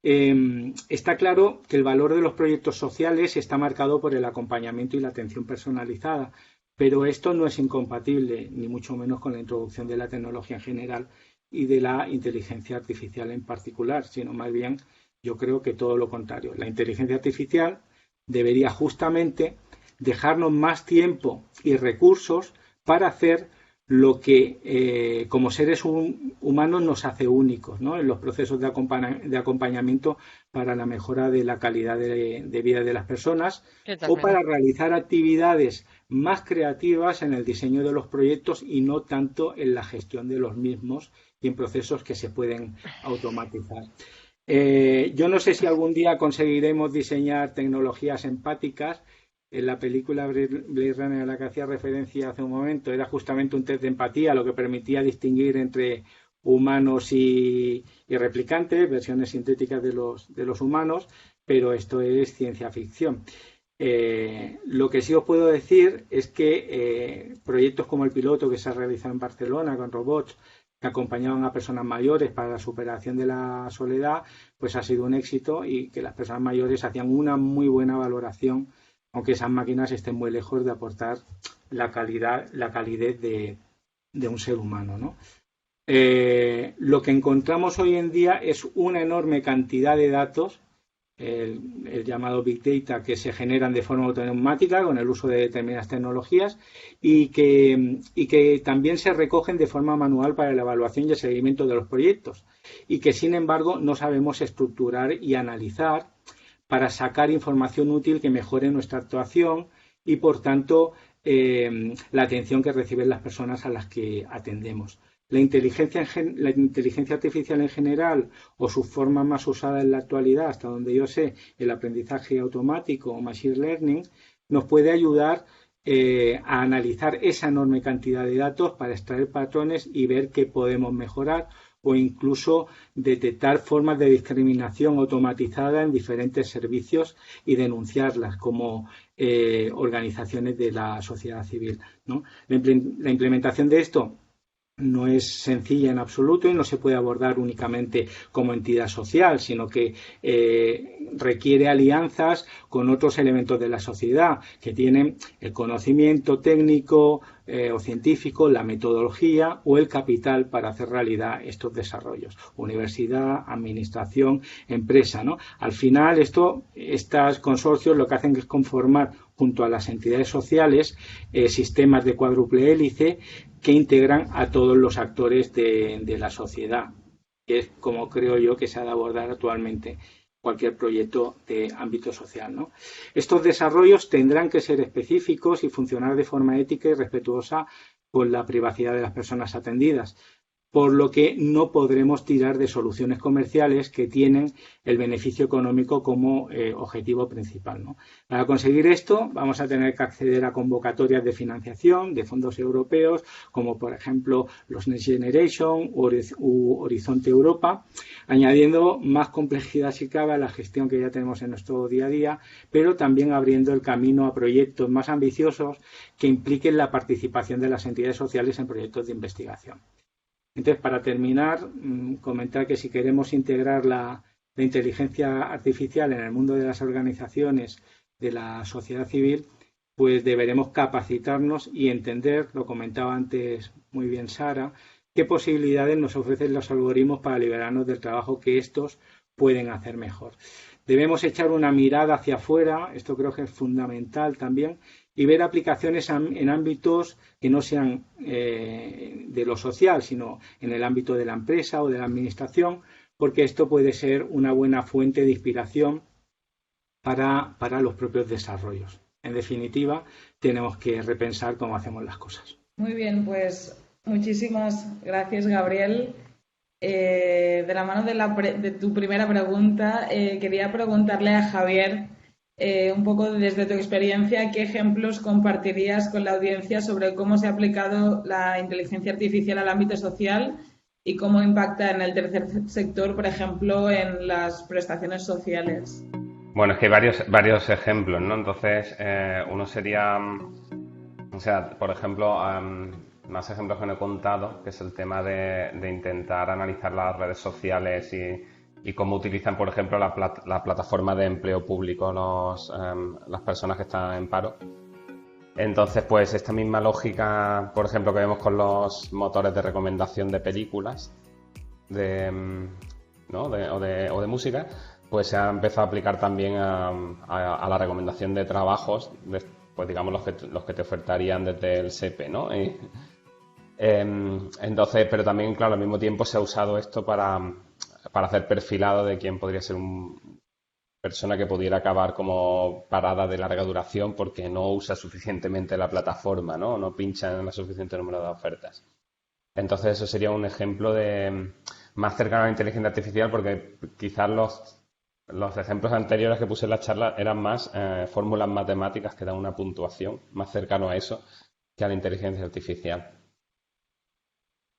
Está claro que el valor de los proyectos sociales está marcado por el acompañamiento y la atención personalizada, pero esto no es incompatible, ni mucho menos con la introducción de la tecnología en general y de la inteligencia artificial en particular, sino más bien yo creo que todo lo contrario. La inteligencia artificial debería justamente dejarnos más tiempo y recursos para hacer lo que como seres humanos nos hace únicos, ¿no? En los procesos de acompañamiento para la mejora de la calidad de vida de las personas o para realizar actividades más creativas en el diseño de los proyectos y no tanto en la gestión de los mismos y en procesos que se pueden automatizar. Yo no sé si algún día conseguiremos diseñar tecnologías empáticas. En la película Blade Runner a la que hacía referencia hace un momento era justamente un test de empatía, lo que permitía distinguir entre humanos y replicantes, versiones sintéticas de los humanos, pero esto es ciencia ficción. Lo que sí os puedo decir es que proyectos como el piloto que se ha realizado en Barcelona con robots que acompañaban a personas mayores para la superación de la soledad, pues ha sido un éxito y que las personas mayores hacían una muy buena valoración, aunque esas máquinas estén muy lejos de aportar la calidez de un ser humano, ¿no? Lo que encontramos hoy en día es una enorme cantidad de datos, el llamado Big Data, que se generan de forma automática con el uso de determinadas tecnologías y que también se recogen de forma manual para la evaluación y el seguimiento de los proyectos y que, sin embargo, no sabemos estructurar y analizar para sacar información útil que mejore nuestra actuación y, por tanto, la atención que reciben las personas a las que atendemos. La inteligencia artificial en general o su forma más usada en la actualidad, hasta donde yo sé, el aprendizaje automático o machine learning, nos puede ayudar a analizar esa enorme cantidad de datos para extraer patrones y ver qué podemos mejorar o incluso detectar formas de discriminación automatizada en diferentes servicios y denunciarlas como organizaciones de la sociedad civil, ¿no? La implementación de esto no es sencilla en absoluto y no se puede abordar únicamente como entidad social, sino que requiere alianzas con otros elementos de la sociedad que tienen el conocimiento técnico o científico, la metodología o el capital para hacer realidad estos desarrollos. Universidad, administración, empresa, ¿no? Al final, estos consorcios lo que hacen es conformar junto a las entidades sociales sistemas de cuádruple hélice que integran a todos los actores de la sociedad, que es como creo yo que se ha de abordar actualmente cualquier proyecto de ámbito social, ¿no? Estos desarrollos tendrán que ser específicos y funcionar de forma ética y respetuosa con la privacidad de las personas atendidas, por lo que no podremos tirar de soluciones comerciales que tienen el beneficio económico como objetivo principal, ¿no? Para conseguir esto vamos a tener que acceder a convocatorias de financiación de fondos europeos, como por ejemplo los Next Generation u Horizonte Europa, añadiendo más complejidad si cabe a la gestión que ya tenemos en nuestro día a día, pero también abriendo el camino a proyectos más ambiciosos que impliquen la participación de las entidades sociales en proyectos de investigación. Entonces, para terminar, comentar que si queremos integrar la inteligencia artificial en el mundo de las organizaciones de la sociedad civil, pues deberemos capacitarnos y entender, lo comentaba antes muy bien Sara, qué posibilidades nos ofrecen los algoritmos para liberarnos del trabajo que estos pueden hacer mejor. Debemos echar una mirada hacia afuera, esto creo que es fundamental también, y ver aplicaciones en ámbitos que no sean de lo social, sino en el ámbito de la empresa o de la administración, porque esto puede ser una buena fuente de inspiración para los propios desarrollos. En definitiva, tenemos que repensar cómo hacemos las cosas. Muy bien, pues muchísimas gracias, Gabriel. De la mano de tu primera pregunta, quería preguntarle a Javier un poco desde tu experiencia, ¿qué ejemplos compartirías con la audiencia sobre cómo se ha aplicado la inteligencia artificial al ámbito social y cómo impacta en el tercer sector, por ejemplo, en las prestaciones sociales? Bueno, es que hay varios ejemplos, ¿no? Entonces, uno sería, o sea, por ejemplo, más ejemplos que no he contado, que es el tema de intentar analizar las redes sociales y cómo utilizan, por ejemplo, la plataforma de empleo público las personas que están en paro. Entonces, pues esta misma lógica, por ejemplo, que vemos con los motores de recomendación de películas o de música, pues se ha empezado a aplicar también a la recomendación de trabajos, pues digamos los que te ofertarían desde el SEPE, ¿no? Entonces, pero también, claro, al mismo tiempo se ha usado esto para hacer perfilado de quién podría ser una persona que pudiera acabar como parada de larga duración porque no usa suficientemente la plataforma, ¿no? No pincha en el suficiente número de ofertas. Entonces, eso sería un ejemplo más cercano a la inteligencia artificial, porque quizás los ejemplos anteriores que puse en la charla eran más fórmulas matemáticas que dan una puntuación, más cercano a eso que a la inteligencia artificial.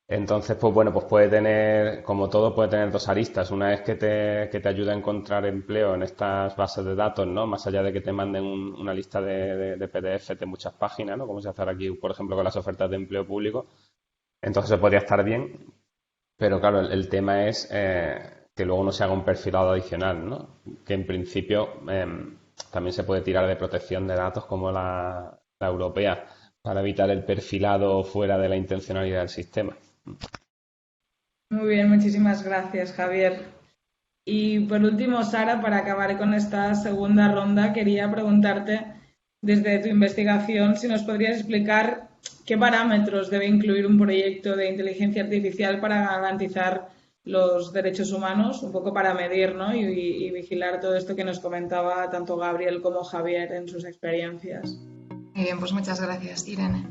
Entonces, pues bueno, pues puede tener, como todo, puede tener dos aristas. Una es que te ayuda a encontrar empleo en estas bases de datos, ¿no? Más allá de que te manden una lista de PDF de muchas páginas, ¿no? Como se hace ahora aquí, por ejemplo, con las ofertas de empleo público. Entonces, eso podría estar bien. Pero claro, el tema es que luego no se haga un perfilado adicional, ¿no? Que en principio también se puede tirar de protección de datos como la europea para evitar el perfilado fuera de la intencionalidad del sistema. Muy bien, muchísimas gracias, Javier. Y por último, Sara, para acabar con esta segunda ronda, quería preguntarte, desde tu investigación, si nos podrías explicar qué parámetros debe incluir un proyecto de inteligencia artificial para garantizar los derechos humanos, un poco para medir, ¿no? y vigilar todo esto que nos comentaba tanto Gabriel como Javier en sus experiencias. Muy bien, pues muchas gracias, Irene.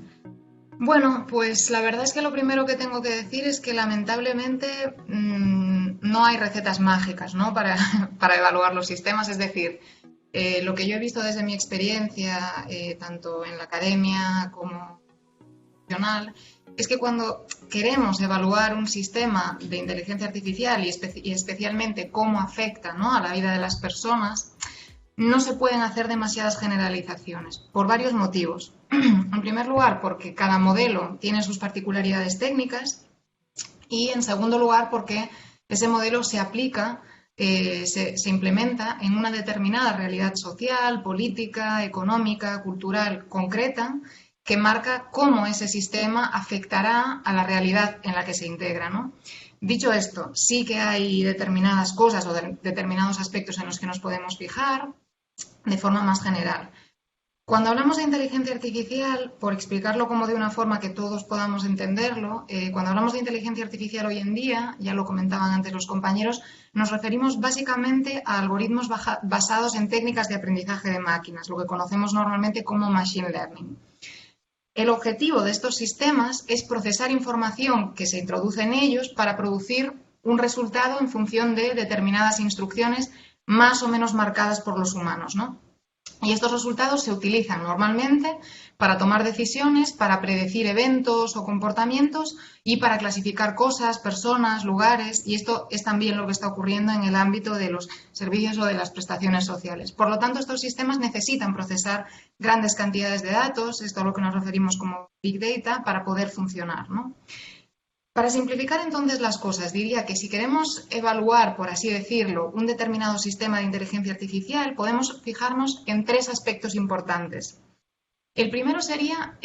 Bueno, pues la verdad es que lo primero que tengo que decir es que lamentablemente no hay recetas mágicas, ¿no? para evaluar los sistemas. Es decir, lo que yo he visto desde mi experiencia, tanto en la academia como profesional, es que cuando queremos evaluar un sistema de inteligencia artificial y especialmente cómo afecta, ¿no?, a la vida de las personas, no se pueden hacer demasiadas generalizaciones, por varios motivos. En primer lugar, porque cada modelo tiene sus particularidades técnicas, y en segundo lugar, porque ese modelo se aplica, se implementa en una determinada realidad social, política, económica, cultural concreta, que marca cómo ese sistema afectará a la realidad en la que se integra, ¿no? Dicho esto, sí que hay determinadas cosas o determinados aspectos en los que nos podemos fijar de forma más general. Cuando hablamos de inteligencia artificial, por explicarlo como de una forma que todos podamos entenderlo, cuando hablamos de inteligencia artificial hoy en día, ya lo comentaban antes los compañeros, nos referimos básicamente a algoritmos basados en técnicas de aprendizaje de máquinas, lo que conocemos normalmente como machine learning. El objetivo de estos sistemas es procesar información que se introduce en ellos para producir un resultado en función de determinadas instrucciones más o menos marcadas por los humanos, ¿no? Y estos resultados se utilizan normalmente para tomar decisiones, para predecir eventos o comportamientos y para clasificar cosas, personas, lugares, y esto es también lo que está ocurriendo en el ámbito de los servicios o de las prestaciones sociales. Por lo tanto, estos sistemas necesitan procesar grandes cantidades de datos, esto a lo que nos referimos como Big Data, para poder funcionar, ¿no? Para simplificar entonces las cosas, diría que si queremos evaluar, por así decirlo, un determinado sistema de inteligencia artificial, podemos fijarnos en tres aspectos importantes. El primero sería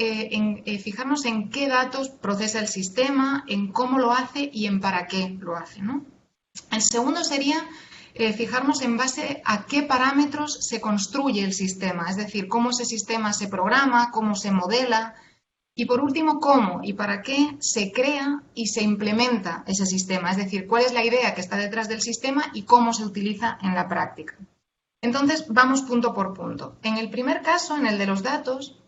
fijarnos en qué datos procesa el sistema, en cómo lo hace y en para qué lo hace, ¿no? El segundo sería fijarnos en base a qué parámetros se construye el sistema, es decir, cómo ese sistema se programa, cómo se modela. Y por último, cómo y para qué se crea y se implementa ese sistema, es decir, cuál es la idea que está detrás del sistema y cómo se utiliza en la práctica. Entonces, vamos punto por punto. En el primer caso, en el de los datos,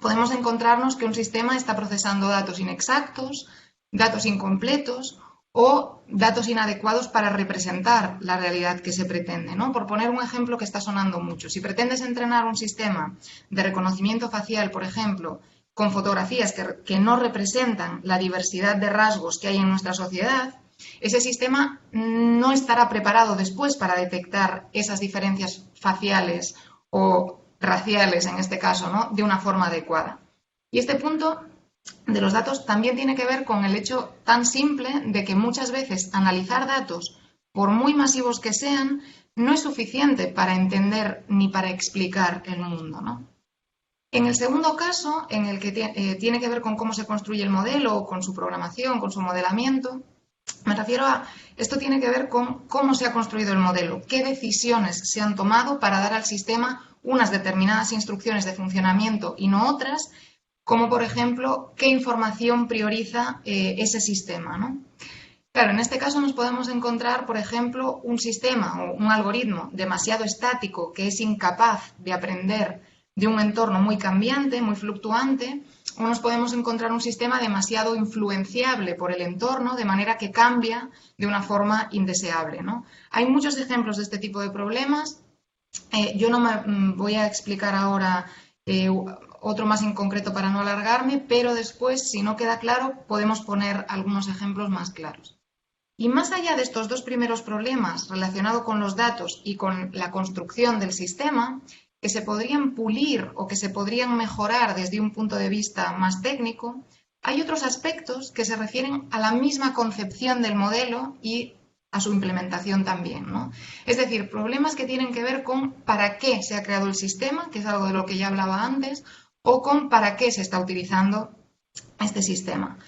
podemos encontrarnos que un sistema está procesando datos inexactos, datos incompletos o datos inadecuados para representar la realidad que se pretende, ¿no? Por poner un ejemplo que está sonando mucho, si pretendes entrenar un sistema de reconocimiento facial, por ejemplo, con fotografías que no representan la diversidad de rasgos que hay en nuestra sociedad, ese sistema no estará preparado después para detectar esas diferencias faciales o raciales, en este caso, ¿no?, de una forma adecuada. Y este punto de los datos también tiene que ver con el hecho tan simple de que muchas veces analizar datos, por muy masivos que sean, no es suficiente para entender ni para explicar el mundo, ¿no? En el segundo caso, en el que tiene que ver con cómo se construye el modelo, con su programación, con su modelamiento, me refiero a, esto tiene que ver con cómo se ha construido el modelo, qué decisiones se han tomado para dar al sistema unas determinadas instrucciones de funcionamiento y no otras, como por ejemplo, qué información prioriza ese sistema, ¿no? Claro, en este caso nos podemos encontrar, por ejemplo, un sistema o un algoritmo demasiado estático que es incapaz de aprender de un entorno muy cambiante, muy fluctuante, o nos podemos encontrar un sistema demasiado influenciable por el entorno, de manera que cambia de una forma indeseable, ¿no? Hay muchos ejemplos de este tipo de problemas. Yo no me voy a explicar ahora otro más en concreto para no alargarme, pero después, si no queda claro, podemos poner algunos ejemplos más claros. Y más allá de estos dos primeros problemas relacionados con los datos y con la construcción del sistema, que se podrían pulir o que se podrían mejorar desde un punto de vista más técnico, hay otros aspectos que se refieren a la misma concepción del modelo y a su implementación también, ¿no? Es decir, problemas que tienen que ver con para qué se ha creado el sistema, que es algo de lo que ya hablaba antes, o con para qué se está utilizando este sistema.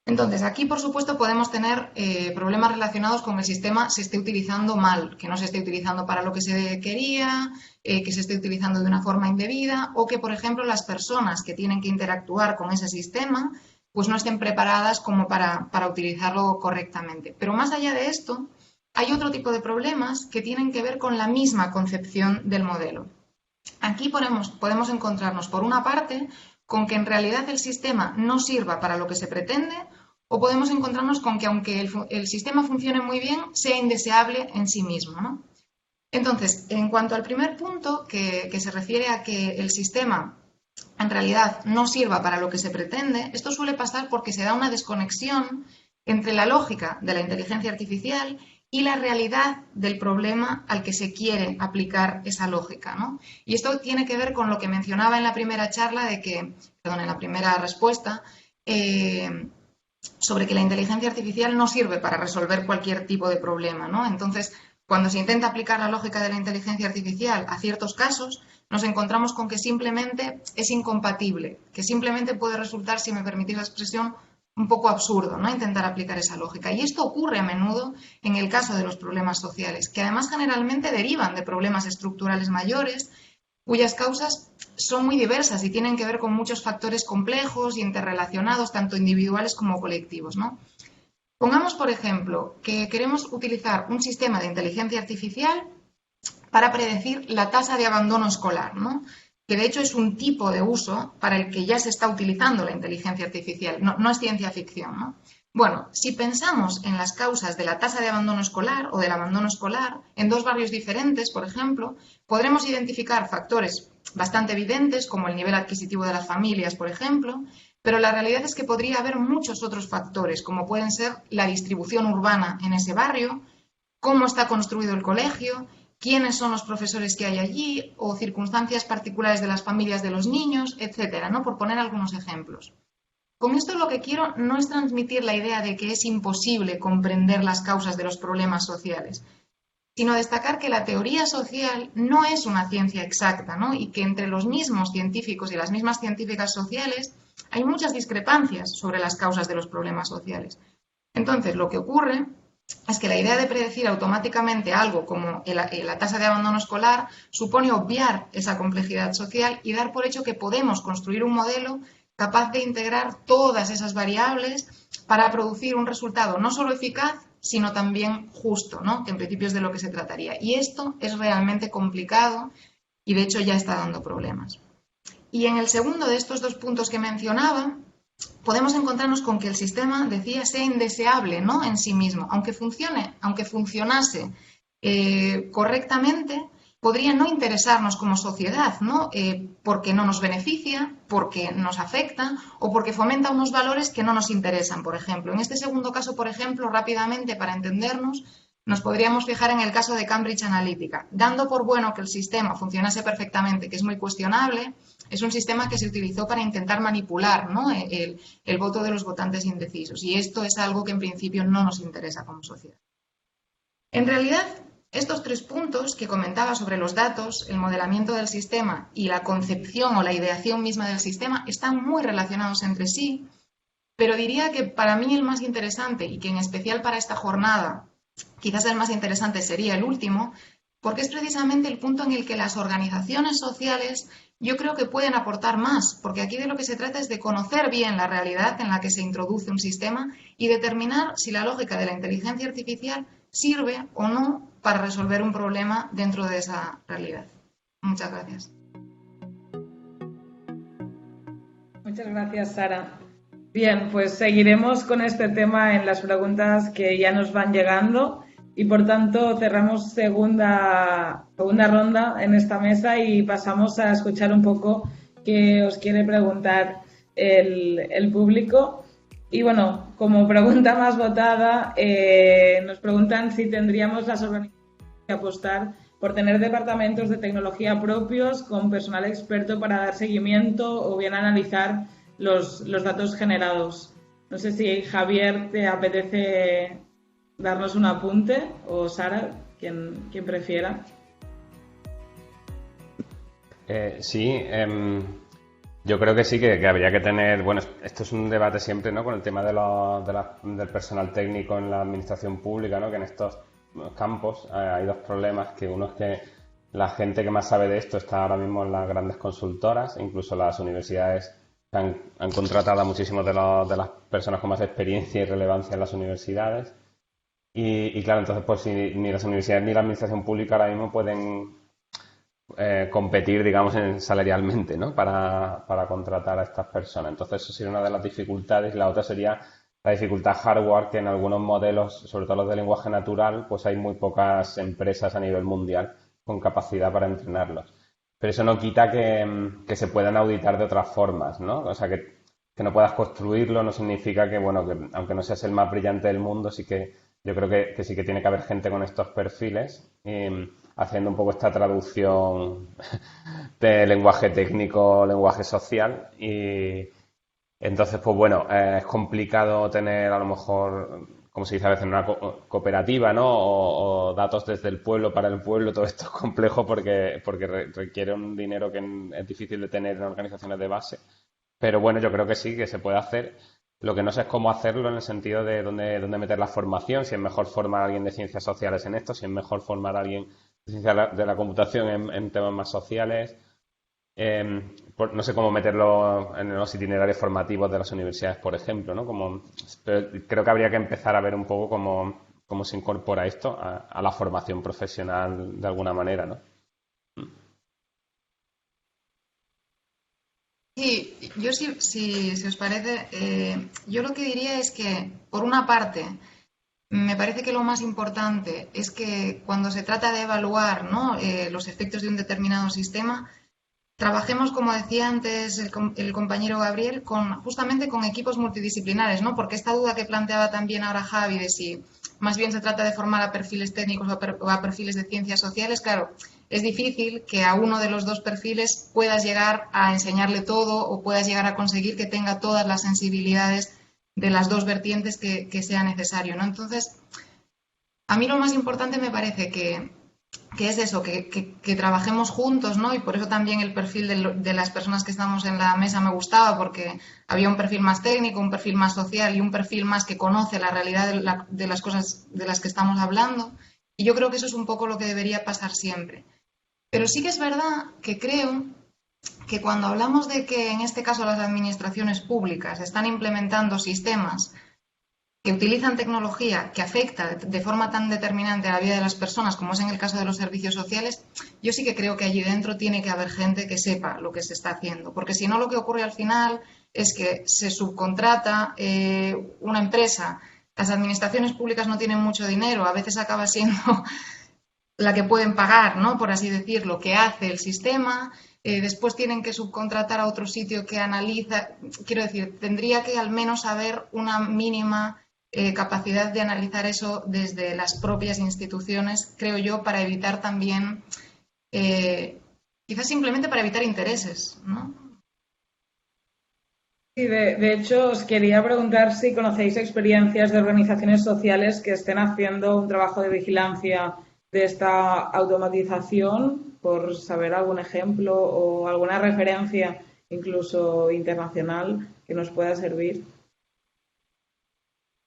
Entonces, aquí, por supuesto, podemos tener problemas relacionados con que el sistema se esté utilizando mal, que no se esté utilizando para lo que se quería, que se esté utilizando de una forma indebida o que, por ejemplo, las personas que tienen que interactuar con ese sistema pues no estén preparadas como para utilizarlo correctamente. Pero más allá de esto, hay otro tipo de problemas que tienen que ver con la misma concepción del modelo. Aquí podemos encontrarnos, por una parte, con que en realidad el sistema no sirva para lo que se pretende, o podemos encontrarnos con que aunque el sistema funcione muy bien, sea indeseable en sí mismo, ¿no? Entonces, en cuanto al primer punto, que se refiere a que el sistema en realidad no sirva para lo que se pretende, esto suele pasar porque se da una desconexión entre la lógica de la inteligencia artificial y la realidad del problema al que se quiere aplicar esa lógica, ¿no? Y esto tiene que ver con lo que mencionaba en la primera charla en la primera respuesta, sobre que la inteligencia artificial no sirve para resolver cualquier tipo de problema, ¿no? Entonces, cuando se intenta aplicar la lógica de la inteligencia artificial a ciertos casos, nos encontramos con que simplemente es incompatible, que simplemente puede resultar, si me permitís la expresión, un poco absurdo, ¿no? Intentar aplicar esa lógica. Y esto ocurre a menudo en el caso de los problemas sociales, que además generalmente derivan de problemas estructurales mayores, cuyas causas son muy diversas y tienen que ver con muchos factores complejos y interrelacionados, tanto individuales como colectivos, ¿no? Pongamos, por ejemplo, que queremos utilizar un sistema de inteligencia artificial para predecir la tasa de abandono escolar, ¿no? Que de hecho es un tipo de uso para el que ya se está utilizando la inteligencia artificial, no es ciencia ficción, ¿no? Bueno, si pensamos en las causas de la tasa de abandono escolar o del abandono escolar en dos barrios diferentes, por ejemplo, podremos identificar factores bastante evidentes como el nivel adquisitivo de las familias, por ejemplo, pero la realidad es que podría haber muchos otros factores, como pueden ser la distribución urbana en ese barrio, cómo está construido el colegio, quiénes son los profesores que hay allí o circunstancias particulares de las familias de los niños, etcétera, ¿no? Por poner algunos ejemplos. Con esto lo que quiero no es transmitir la idea de que es imposible comprender las causas de los problemas sociales, sino destacar que la teoría social no es una ciencia exacta, ¿no? Y que entre los mismos científicos y las mismas científicas sociales hay muchas discrepancias sobre las causas de los problemas sociales. Entonces, lo que ocurre es que la idea de predecir automáticamente algo como la tasa de abandono escolar supone obviar esa complejidad social y dar por hecho que podemos construir un modelo capaz de integrar todas esas variables para producir un resultado no solo eficaz, sino también justo, ¿no? Que en principio es de lo que se trataría. Y esto es realmente complicado y de hecho ya está dando problemas. Y en el segundo de estos dos puntos que mencionaba, podemos encontrarnos con que el sistema, decía, sea indeseable, ¿no? En sí mismo. Aunque funcionase correctamente, podría no interesarnos como sociedad, ¿no? Porque no nos beneficia, porque nos afecta o porque fomenta unos valores que no nos interesan, por ejemplo. En este segundo caso, por ejemplo, rápidamente para entendernos, nos podríamos fijar en el caso de Cambridge Analytica. Dando por bueno que el sistema funcionase perfectamente, que es muy cuestionable, es un sistema que se utilizó para intentar manipular, ¿no?, el voto de los votantes indecisos. Y esto es algo que en principio no nos interesa como sociedad. En realidad, estos 3 puntos que comentaba sobre los datos, el modelamiento del sistema y la concepción o la ideación misma del sistema están muy relacionados entre sí, pero diría que para mí el más interesante, y que en especial para esta jornada quizás el más interesante sería el último, porque es precisamente el punto en el que las organizaciones sociales yo creo que pueden aportar más, porque aquí de lo que se trata es de conocer bien la realidad en la que se introduce un sistema y determinar si la lógica de la inteligencia artificial sirve o no para resolver un problema dentro de esa realidad. Muchas gracias. Muchas gracias, Sara. Bien, pues seguiremos con este tema en las preguntas que ya nos van llegando y, por tanto, cerramos segunda ronda en esta mesa y pasamos a escuchar un poco qué os quiere preguntar el público. Y, bueno, como pregunta más votada, nos preguntan si tendríamos las organizaciones que apostar por tener departamentos de tecnología propios con personal experto para dar seguimiento o bien analizar los datos generados. No sé si, Javier, te apetece darnos un apunte, o Sara, quien prefiera. Sí, yo creo que sí, que habría que tener... Bueno, esto es un debate siempre, ¿no?, con el tema del personal técnico en la administración pública, ¿no?, que en estos campos hay 2 problemas, que uno es que la gente que más sabe de esto está ahora mismo en las grandes consultoras, incluso las universidades han contratado a muchísimos de las personas con más experiencia y relevancia en las universidades. Y claro, entonces pues ni las universidades ni la administración pública ahora mismo pueden competir, digamos, salarialmente, ¿no?, para contratar a estas personas. Entonces eso sería una de las dificultades. La otra sería la dificultad hardware, que en algunos modelos, sobre todo los de lenguaje natural, pues hay muy pocas empresas a nivel mundial con capacidad para entrenarlos. Pero eso no quita que se puedan auditar de otras formas, ¿no? O sea, que no puedas construirlo no significa que, bueno, que aunque no seas el más brillante del mundo, sí que yo creo que sí que tiene que haber gente con estos perfiles haciendo un poco esta traducción de lenguaje técnico, lenguaje social. Y entonces, pues bueno, es complicado tener a lo mejor, como se dice a veces, una cooperativa, ¿no? O datos desde el pueblo para el pueblo. Todo esto es complejo porque requiere un dinero que es difícil de tener en organizaciones de base. Pero bueno, yo creo que sí, que se puede hacer. Lo que no sé es cómo hacerlo, en el sentido de dónde meter la formación, si es mejor formar a alguien de ciencias sociales en esto, si es mejor formar a alguien de ciencias de la computación en temas más sociales. No sé cómo meterlo en los itinerarios formativos de las universidades, por ejemplo, ¿no? Pero creo que habría que empezar a ver un poco cómo se incorpora esto a la formación profesional de alguna manera, ¿no? Sí, yo si os parece, yo lo que diría es que, por una parte, me parece que lo más importante es que cuando se trata de evaluar, ¿no?, los efectos de un determinado sistema, trabajemos, como decía antes el compañero Gabriel, justamente con equipos multidisciplinares, ¿no? Porque esta duda que planteaba también ahora Javi, de si más bien se trata de formar a perfiles técnicos o a perfiles de ciencias sociales, claro, es difícil que a uno de los 2 perfiles puedas llegar a enseñarle todo o puedas llegar a conseguir que tenga todas las sensibilidades de las 2 vertientes que sea necesario, ¿no? Entonces, a mí lo más importante me parece que es eso, que trabajemos juntos, ¿no? Y por eso también el perfil de las personas que estamos en la mesa me gustaba, porque había un perfil más técnico, un perfil más social y un perfil más que conoce la realidad de las cosas de las que estamos hablando. Y yo creo que eso es un poco lo que debería pasar siempre. Pero sí que es verdad que creo que cuando hablamos de que en este caso las administraciones públicas están implementando sistemas que utilizan tecnología que afecta de forma tan determinante a la vida de las personas, como es en el caso de los servicios sociales, yo sí que creo que allí dentro tiene que haber gente que sepa lo que se está haciendo, porque si no, lo que ocurre al final es que se subcontrata una empresa. Las administraciones públicas no tienen mucho dinero, a veces acaba siendo la que pueden pagar, ¿no?, por así decirlo, que hace el sistema. Después tienen que subcontratar a otro sitio que analiza. Quiero decir, tendría que al menos haber una mínima capacidad de analizar eso desde las propias instituciones, creo yo, para evitar también, quizás simplemente para evitar intereses, ¿no? Sí, de hecho, os quería preguntar si conocéis experiencias de organizaciones sociales que estén haciendo un trabajo de vigilancia de esta automatización, por saber algún ejemplo o alguna referencia, incluso internacional, que nos pueda servir.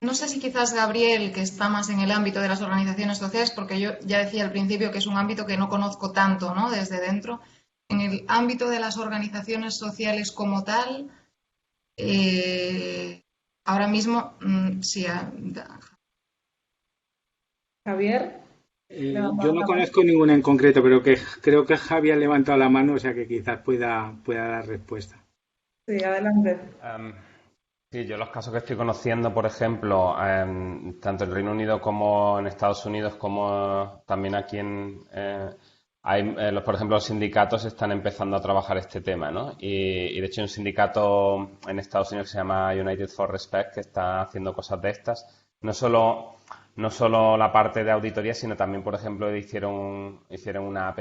No sé si quizás Gabriel, que está más en el ámbito de las organizaciones sociales, porque yo ya decía al principio que es un ámbito que no conozco tanto, ¿no? Desde dentro. En el ámbito de las organizaciones sociales como tal, ahora mismo, sí. Javier, Yo no conozco ninguna en concreto, pero creo que Javi ha levantado la mano, o sea que quizás pueda dar respuesta. sí, adelante. Sí, yo los casos que estoy conociendo, por ejemplo, tanto en Reino Unido como en Estados Unidos, como también aquí por ejemplo, los sindicatos están empezando a trabajar este tema, ¿no? Y de hecho hay un sindicato en Estados Unidos que se llama United for Respect que está haciendo cosas de estas. No solo la parte de auditoría, sino también, por ejemplo, hicieron una app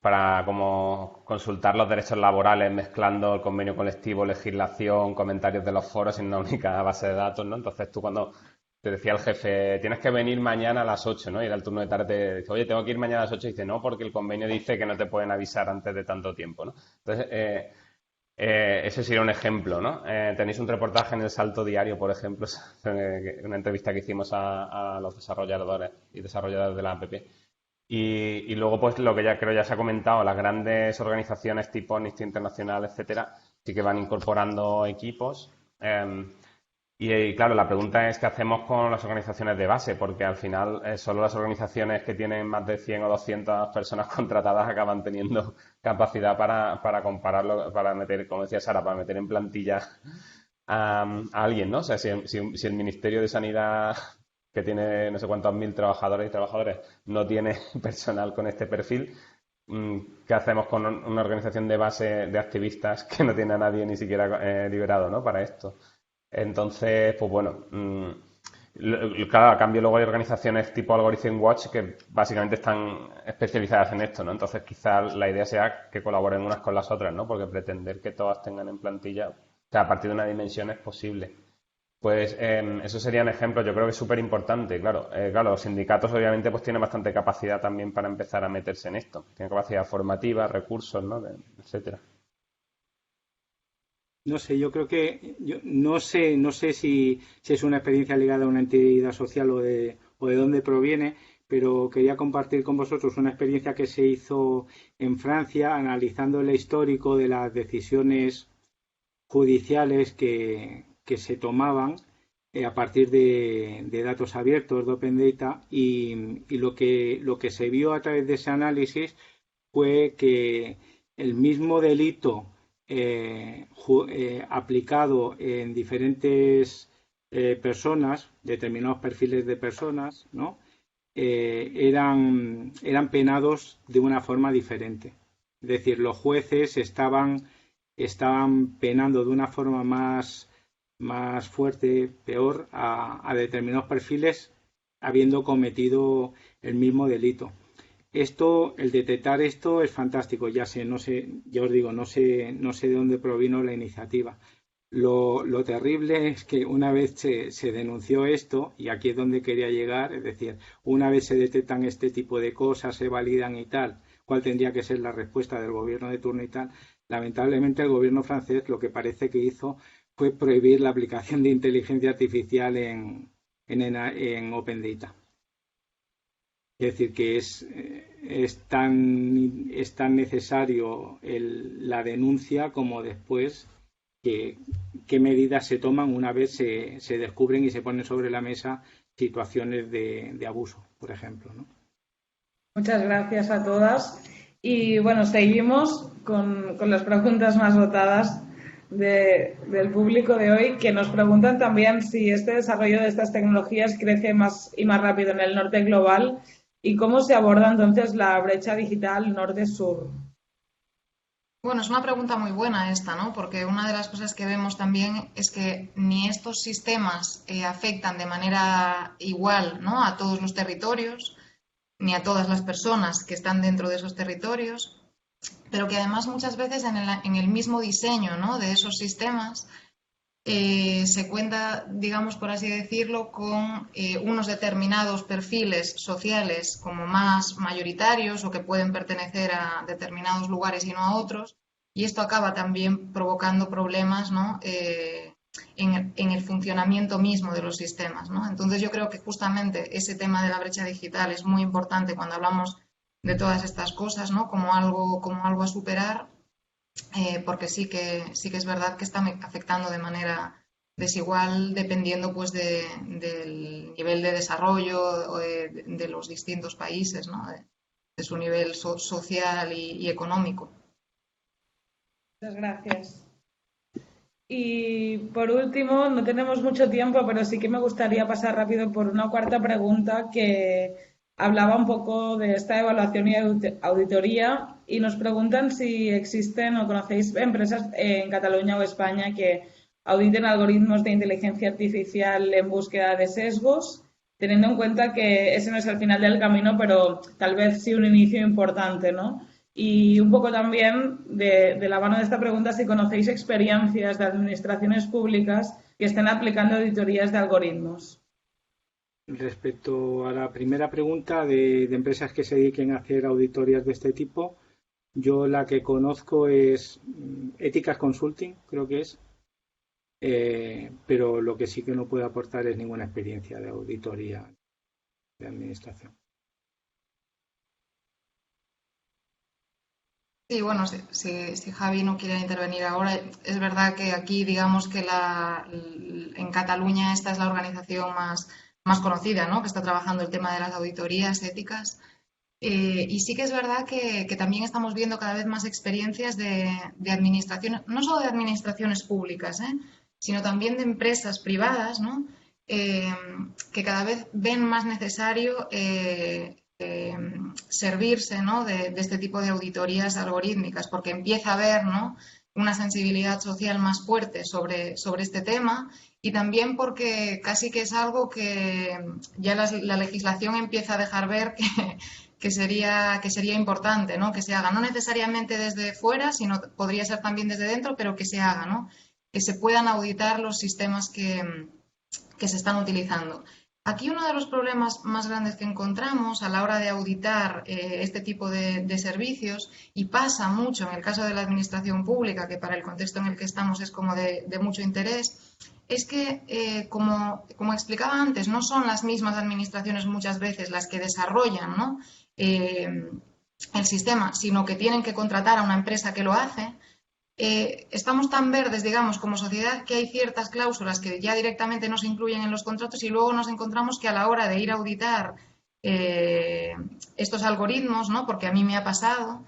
para como consultar los derechos laborales mezclando el convenio colectivo, legislación, comentarios de los foros en una única base de datos, ¿no? Entonces tú cuando te decía el jefe, tienes que venir mañana a las 8, ¿no? Y era el turno de tarde, te dice, oye, tengo que ir mañana a las 8, y dice, no, porque el convenio dice que no te pueden avisar antes de tanto tiempo, ¿no? Entonces, ese sería un ejemplo, ¿no? Tenéis un reportaje en El Salto Diario, por ejemplo, una entrevista que hicimos a los desarrolladores y desarrolladoras de la app. Y luego, pues lo que ya creo ya se ha comentado, las grandes organizaciones tipo Amnistía Internacional, etcétera, sí que van incorporando equipos. Y claro, la pregunta es qué hacemos con las organizaciones de base, porque al final solo las organizaciones que tienen más de 100 o 200 personas contratadas acaban teniendo capacidad para compararlo, para meter, como decía Sara, para meter en plantilla a alguien, ¿no? O sea, si el Ministerio de Sanidad, que tiene no sé cuántos mil trabajadores y trabajadoras, no tiene personal con este perfil, ¿qué hacemos con una organización de base de activistas que no tiene a nadie ni siquiera liberado, ¿no? Para esto. Entonces, pues bueno, claro, a cambio luego hay organizaciones tipo Algorithm Watch que básicamente están especializadas en esto, ¿no? Entonces quizás la idea sea que colaboren unas con las otras, ¿no? Porque pretender que todas tengan en plantilla, o sea, a partir de una dimensión es posible. Pues eso serían ejemplos, yo creo que es súper importante, claro. Claro, los sindicatos obviamente pues tienen bastante capacidad también para empezar a meterse en esto. Tienen capacidad formativa, recursos, ¿no? Etcétera. No sé, yo creo que no sé si es una experiencia ligada a una entidad social o de dónde proviene, pero quería compartir con vosotros una experiencia que se hizo en Francia analizando el histórico de las decisiones judiciales que se tomaban a partir de datos abiertos de Open Data y lo que se vio a través de ese análisis fue que el mismo delito aplicado en diferentes personas, determinados perfiles de personas, ¿no? Eran penados de una forma diferente. Es decir, los jueces estaban penando de una forma más fuerte, peor, a determinados perfiles habiendo cometido el mismo delito. El detectar esto es fantástico, ya os digo, no sé de dónde provino la iniciativa. Lo terrible es que una vez se denunció esto, y aquí es donde quería llegar, es decir, una vez se detectan este tipo de cosas, se validan y tal, ¿cuál tendría que ser la respuesta del gobierno de turno y tal? Lamentablemente el gobierno francés lo que parece que hizo fue prohibir la aplicación de inteligencia artificial en Open Data. Es decir, que es tan necesario la denuncia como después qué medidas se toman una vez se descubren y se ponen sobre la mesa situaciones de abuso, por ejemplo, ¿no? Muchas gracias a todas. Y bueno, seguimos con las preguntas más votadas del público de hoy, que nos preguntan también si este desarrollo de estas tecnologías crece más y más rápido en el norte global y cómo se aborda entonces la brecha digital norte-sur. Bueno, es una pregunta muy buena esta, ¿no? Porque una de las cosas que vemos también es que ni estos sistemas afectan de manera igual, ¿no?, a todos los territorios, ni a todas las personas que están dentro de esos territorios, pero que además muchas veces en el mismo diseño, ¿no?, de esos sistemas se cuenta, digamos por así decirlo, con unos determinados perfiles sociales como más mayoritarios o que pueden pertenecer a determinados lugares y no a otros, y esto acaba también provocando problemas, ¿no?, en el funcionamiento mismo de los sistemas, ¿no? Entonces yo creo que justamente ese tema de la brecha digital es muy importante cuando hablamos de todas estas cosas, ¿no?, como algo a superar, porque sí que es verdad que está afectando de manera desigual dependiendo pues del nivel de desarrollo o de los distintos países, ¿no?, de su nivel social y económico. Muchas gracias. Y por último, no tenemos mucho tiempo, pero sí que me gustaría pasar rápido por una cuarta pregunta que hablaba un poco de esta evaluación y auditoría y nos preguntan si existen o conocéis empresas en Cataluña o España que auditen algoritmos de inteligencia artificial en búsqueda de sesgos, teniendo en cuenta que ese no es el final del camino, pero tal vez sí un inicio importante, ¿no? Y un poco también de la mano de esta pregunta, si conocéis experiencias de administraciones públicas que estén aplicando auditorías de algoritmos. Respecto a la primera pregunta de empresas que se dediquen a hacer auditorías de este tipo, yo la que conozco es Éticas Consulting, creo que es, pero lo que sí que no puedo aportar es ninguna experiencia de auditoría de administración. Sí, bueno, si Javi no quiere intervenir ahora, es verdad que aquí, digamos que en Cataluña esta es la organización más conocida, ¿no?, que está trabajando el tema de las auditorías éticas. Y sí que es verdad que también estamos viendo cada vez más experiencias de administraciones, no solo de administraciones públicas, sino también de empresas privadas, ¿no?, que cada vez ven más necesario servirse, ¿no?, de este tipo de auditorías algorítmicas, porque empieza a haber, ¿no?, una sensibilidad social más fuerte sobre este tema, y también porque casi que es algo que ya la legislación empieza a dejar ver que sería importante, ¿no?, que se haga, no necesariamente desde fuera, sino podría ser también desde dentro, pero que se haga, ¿no?, que se puedan auditar los sistemas que se están utilizando. Aquí uno de los problemas más grandes que encontramos a la hora de auditar este tipo de servicios, y pasa mucho en el caso de la administración pública, que para el contexto en el que estamos es como de mucho interés, es que, como explicaba antes, no son las mismas administraciones muchas veces las que desarrollan, ¿no?, el sistema, sino que tienen que contratar a una empresa que lo hace. Estamos tan verdes, digamos, como sociedad, que hay ciertas cláusulas que ya directamente no se incluyen en los contratos, y luego nos encontramos que a la hora de ir a auditar estos algoritmos, ¿no?, porque a mí me ha pasado,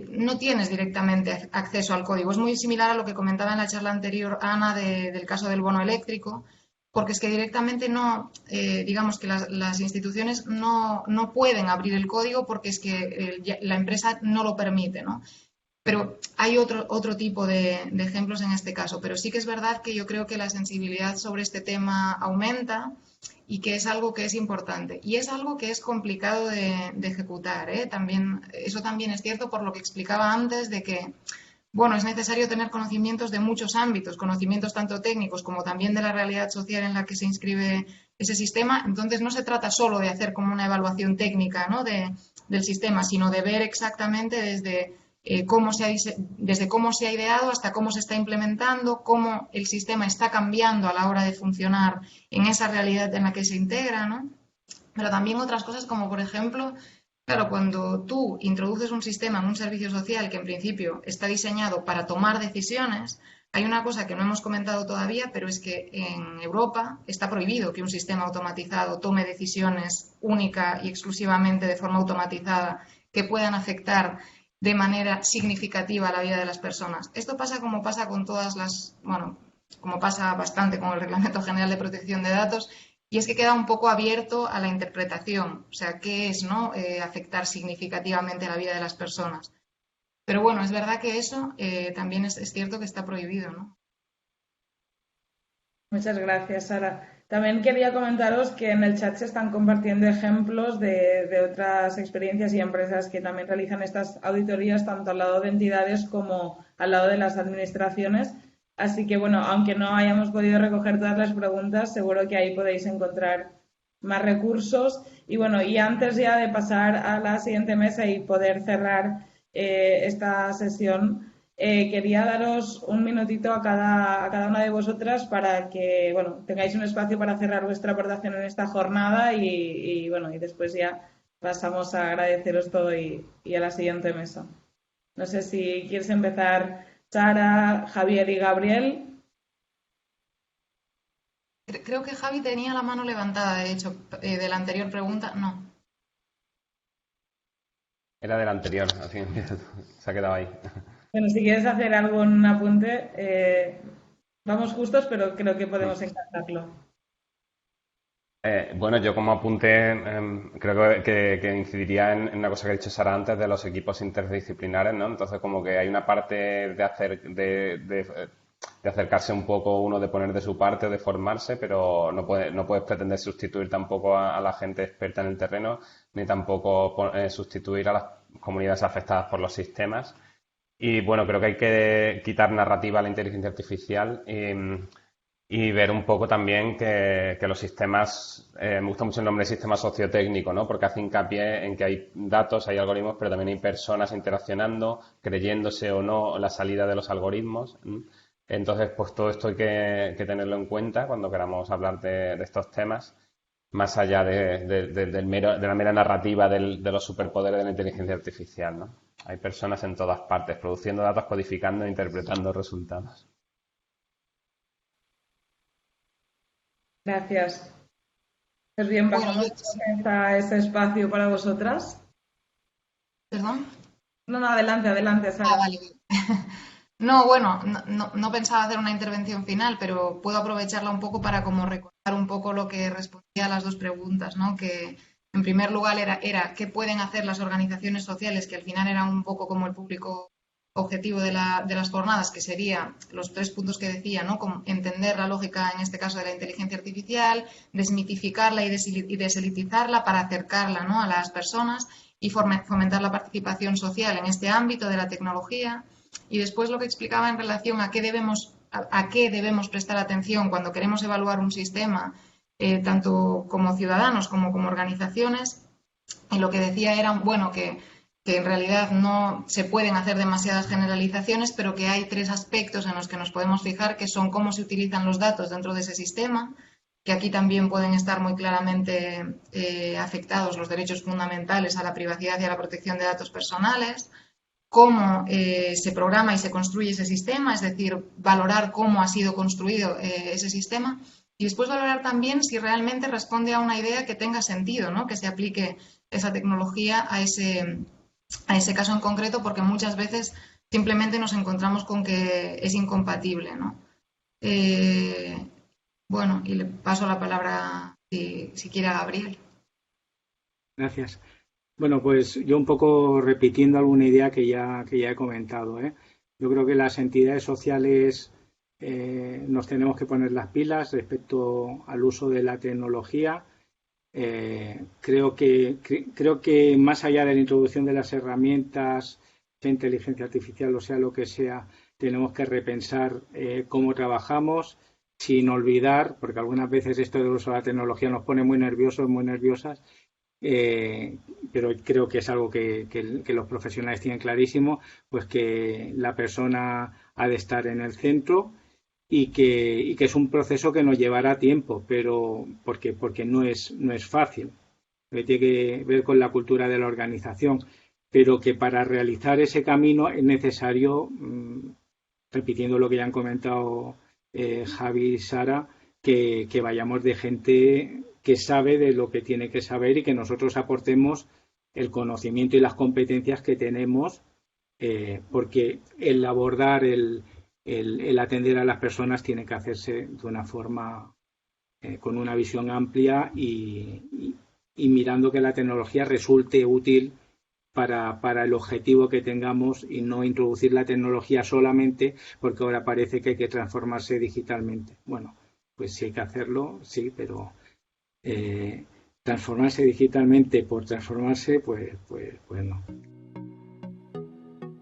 no tienes directamente acceso al código. Es muy similar a lo que comentaba en la charla anterior Ana del caso del bono eléctrico, porque es que directamente no, digamos que las instituciones no pueden abrir el código porque es que la empresa no lo permite, ¿no? Pero hay otro tipo de ejemplos en este caso. Pero sí que es verdad que yo creo que la sensibilidad sobre este tema aumenta y que es algo que es importante. Y es algo que es complicado de ejecutar, ¿eh? Eso también es cierto por lo que explicaba antes de que, bueno, es necesario tener conocimientos de muchos ámbitos, conocimientos tanto técnicos como también de la realidad social en la que se inscribe ese sistema. Entonces no se trata solo de hacer como una evaluación técnica, ¿no?, del sistema, sino de ver exactamente desde cómo se ha ideado hasta cómo se está implementando, cómo el sistema está cambiando a la hora de funcionar en esa realidad en la que se integra, ¿no? Pero también otras cosas como, por ejemplo, claro, cuando tú introduces un sistema en un servicio social que en principio está diseñado para tomar decisiones, hay una cosa que no hemos comentado todavía, pero es que en Europa está prohibido que un sistema automatizado tome decisiones única y exclusivamente de forma automatizada que puedan afectar de manera significativa a la vida de las personas. Esto pasa como pasa con como pasa bastante con el Reglamento General de Protección de Datos, y es que queda un poco abierto a la interpretación, o sea, qué es, ¿no?, afectar significativamente a la vida de las personas. Pero bueno, es verdad que eso también es cierto que está prohibido, ¿no? Muchas gracias, Sara. También quería comentaros que en el chat se están compartiendo ejemplos de otras experiencias y empresas que también realizan estas auditorías, tanto al lado de entidades como al lado de las administraciones. Así que, bueno, aunque no hayamos podido recoger todas las preguntas, seguro que ahí podéis encontrar más recursos. Y bueno, y antes ya de pasar a la siguiente mesa y poder cerrar esta sesión, quería daros un minutito a cada una de vosotras para que bueno, tengáis un espacio para cerrar vuestra aportación en esta jornada bueno, y después ya pasamos a agradeceros todo y a la siguiente mesa. No sé si quieres empezar, Sara, Javier y Gabriel. Creo que Javi tenía la mano levantada, de hecho, de la anterior pregunta. No. Era del anterior, así se ha quedado ahí. Bueno, si quieres hacer algún apunte, vamos justos, pero creo que podemos encajarlo. Bueno, yo como apunte creo que incidiría en una cosa que ha dicho Sara antes de los equipos interdisciplinares, ¿no? Entonces como que hay una parte de acercarse un poco uno, de poner de su parte o de formarse, pero no puedes pretender sustituir tampoco a la gente experta en el terreno, ni tampoco sustituir a las comunidades afectadas por los sistemas. Y bueno, creo que hay que quitar narrativa a la inteligencia artificial y ver un poco también que los sistemas, me gusta mucho el nombre de sistema sociotécnico, ¿no? Porque hace hincapié en que hay datos, hay algoritmos, pero también hay personas interaccionando, creyéndose o no la salida de los algoritmos. Entonces, pues todo esto hay que tenerlo en cuenta cuando queramos hablar de estos temas, más allá de la mera narrativa de los superpoderes de la inteligencia artificial, ¿no? Hay personas en todas partes, produciendo datos, codificando e interpretando resultados. Gracias. Pues bien, Bueno, pasamos a ese espacio para vosotras. ¿Perdón? No, adelante, Sara. Vale. No, bueno, no pensaba hacer una intervención final, pero puedo aprovecharla un poco para como recordar un poco lo que respondía a las dos preguntas, ¿no? Que en primer lugar era qué pueden hacer las organizaciones sociales, que al final era un poco como el público objetivo de las jornadas, que sería los 3 puntos que decía, ¿no? Como entender la lógica, en este caso, de la inteligencia artificial, desmitificarla y deselitizarla para acercarla, ¿no? a las personas y fomentar la participación social en este ámbito de la tecnología. Y después lo que explicaba en relación a qué debemos prestar atención cuando queremos evaluar un sistema, tanto como ciudadanos como organizaciones, y lo que decía era, bueno, que en realidad no se pueden hacer demasiadas generalizaciones, pero que hay 3 aspectos en los que nos podemos fijar, que son cómo se utilizan los datos dentro de ese sistema, que aquí también pueden estar muy claramente afectados los derechos fundamentales a la privacidad y a la protección de datos personales, cómo se programa y se construye ese sistema, es decir, valorar cómo ha sido construido ese sistema y después valorar también si realmente responde a una idea que tenga sentido, ¿no? Que se aplique esa tecnología a ese caso en concreto, porque muchas veces simplemente nos encontramos con que es incompatible, ¿no? Bueno, y le paso la palabra si quiere a Gabriel. Gracias. Bueno, pues yo un poco repitiendo alguna idea que ya he comentado, ¿eh? Yo creo que las entidades sociales nos tenemos que poner las pilas respecto al uso de la tecnología. Creo que más allá de la introducción de las herramientas de inteligencia artificial, o sea lo que sea, tenemos que repensar cómo trabajamos, sin olvidar, porque algunas veces esto del uso de la tecnología nos pone muy nerviosos, muy nerviosas, pero creo que es algo que los profesionales tienen clarísimo, pues que la persona ha de estar en el centro y que es un proceso que nos llevará tiempo, pero porque no es fácil, tiene que ver con la cultura de la organización, pero que para realizar ese camino es necesario, repitiendo lo que ya han comentado Javi y Sara, que vayamos de gente que sabe de lo que tiene que saber y que nosotros aportemos el conocimiento y las competencias que tenemos, porque el abordar, el atender a las personas tiene que hacerse de una forma con una visión amplia y mirando que la tecnología resulte útil para el objetivo que tengamos y no introducir la tecnología solamente porque ahora parece que hay que transformarse digitalmente. Bueno, pues sí hay que hacerlo, sí, pero transformarse digitalmente por transformarse, pues no.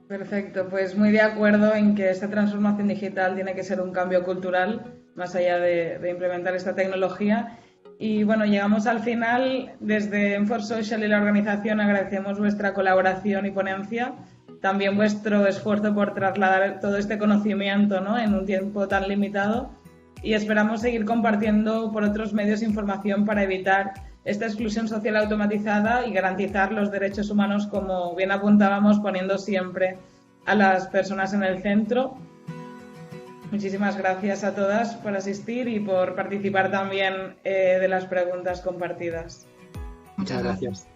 Perfecto, pues muy de acuerdo en que esta transformación digital tiene que ser un cambio cultural, más allá de implementar esta tecnología. Y bueno, llegamos al final. Desde M4Social y la organización agradecemos vuestra colaboración y ponencia, también vuestro esfuerzo por trasladar todo este conocimiento, ¿no?, en un tiempo tan limitado, y esperamos seguir compartiendo por otros medios información para evitar esta exclusión social automatizada y garantizar los derechos humanos, como bien apuntábamos, poniendo siempre a las personas en el centro. Muchísimas gracias a todas por asistir y por participar también de las preguntas compartidas. Muchas gracias.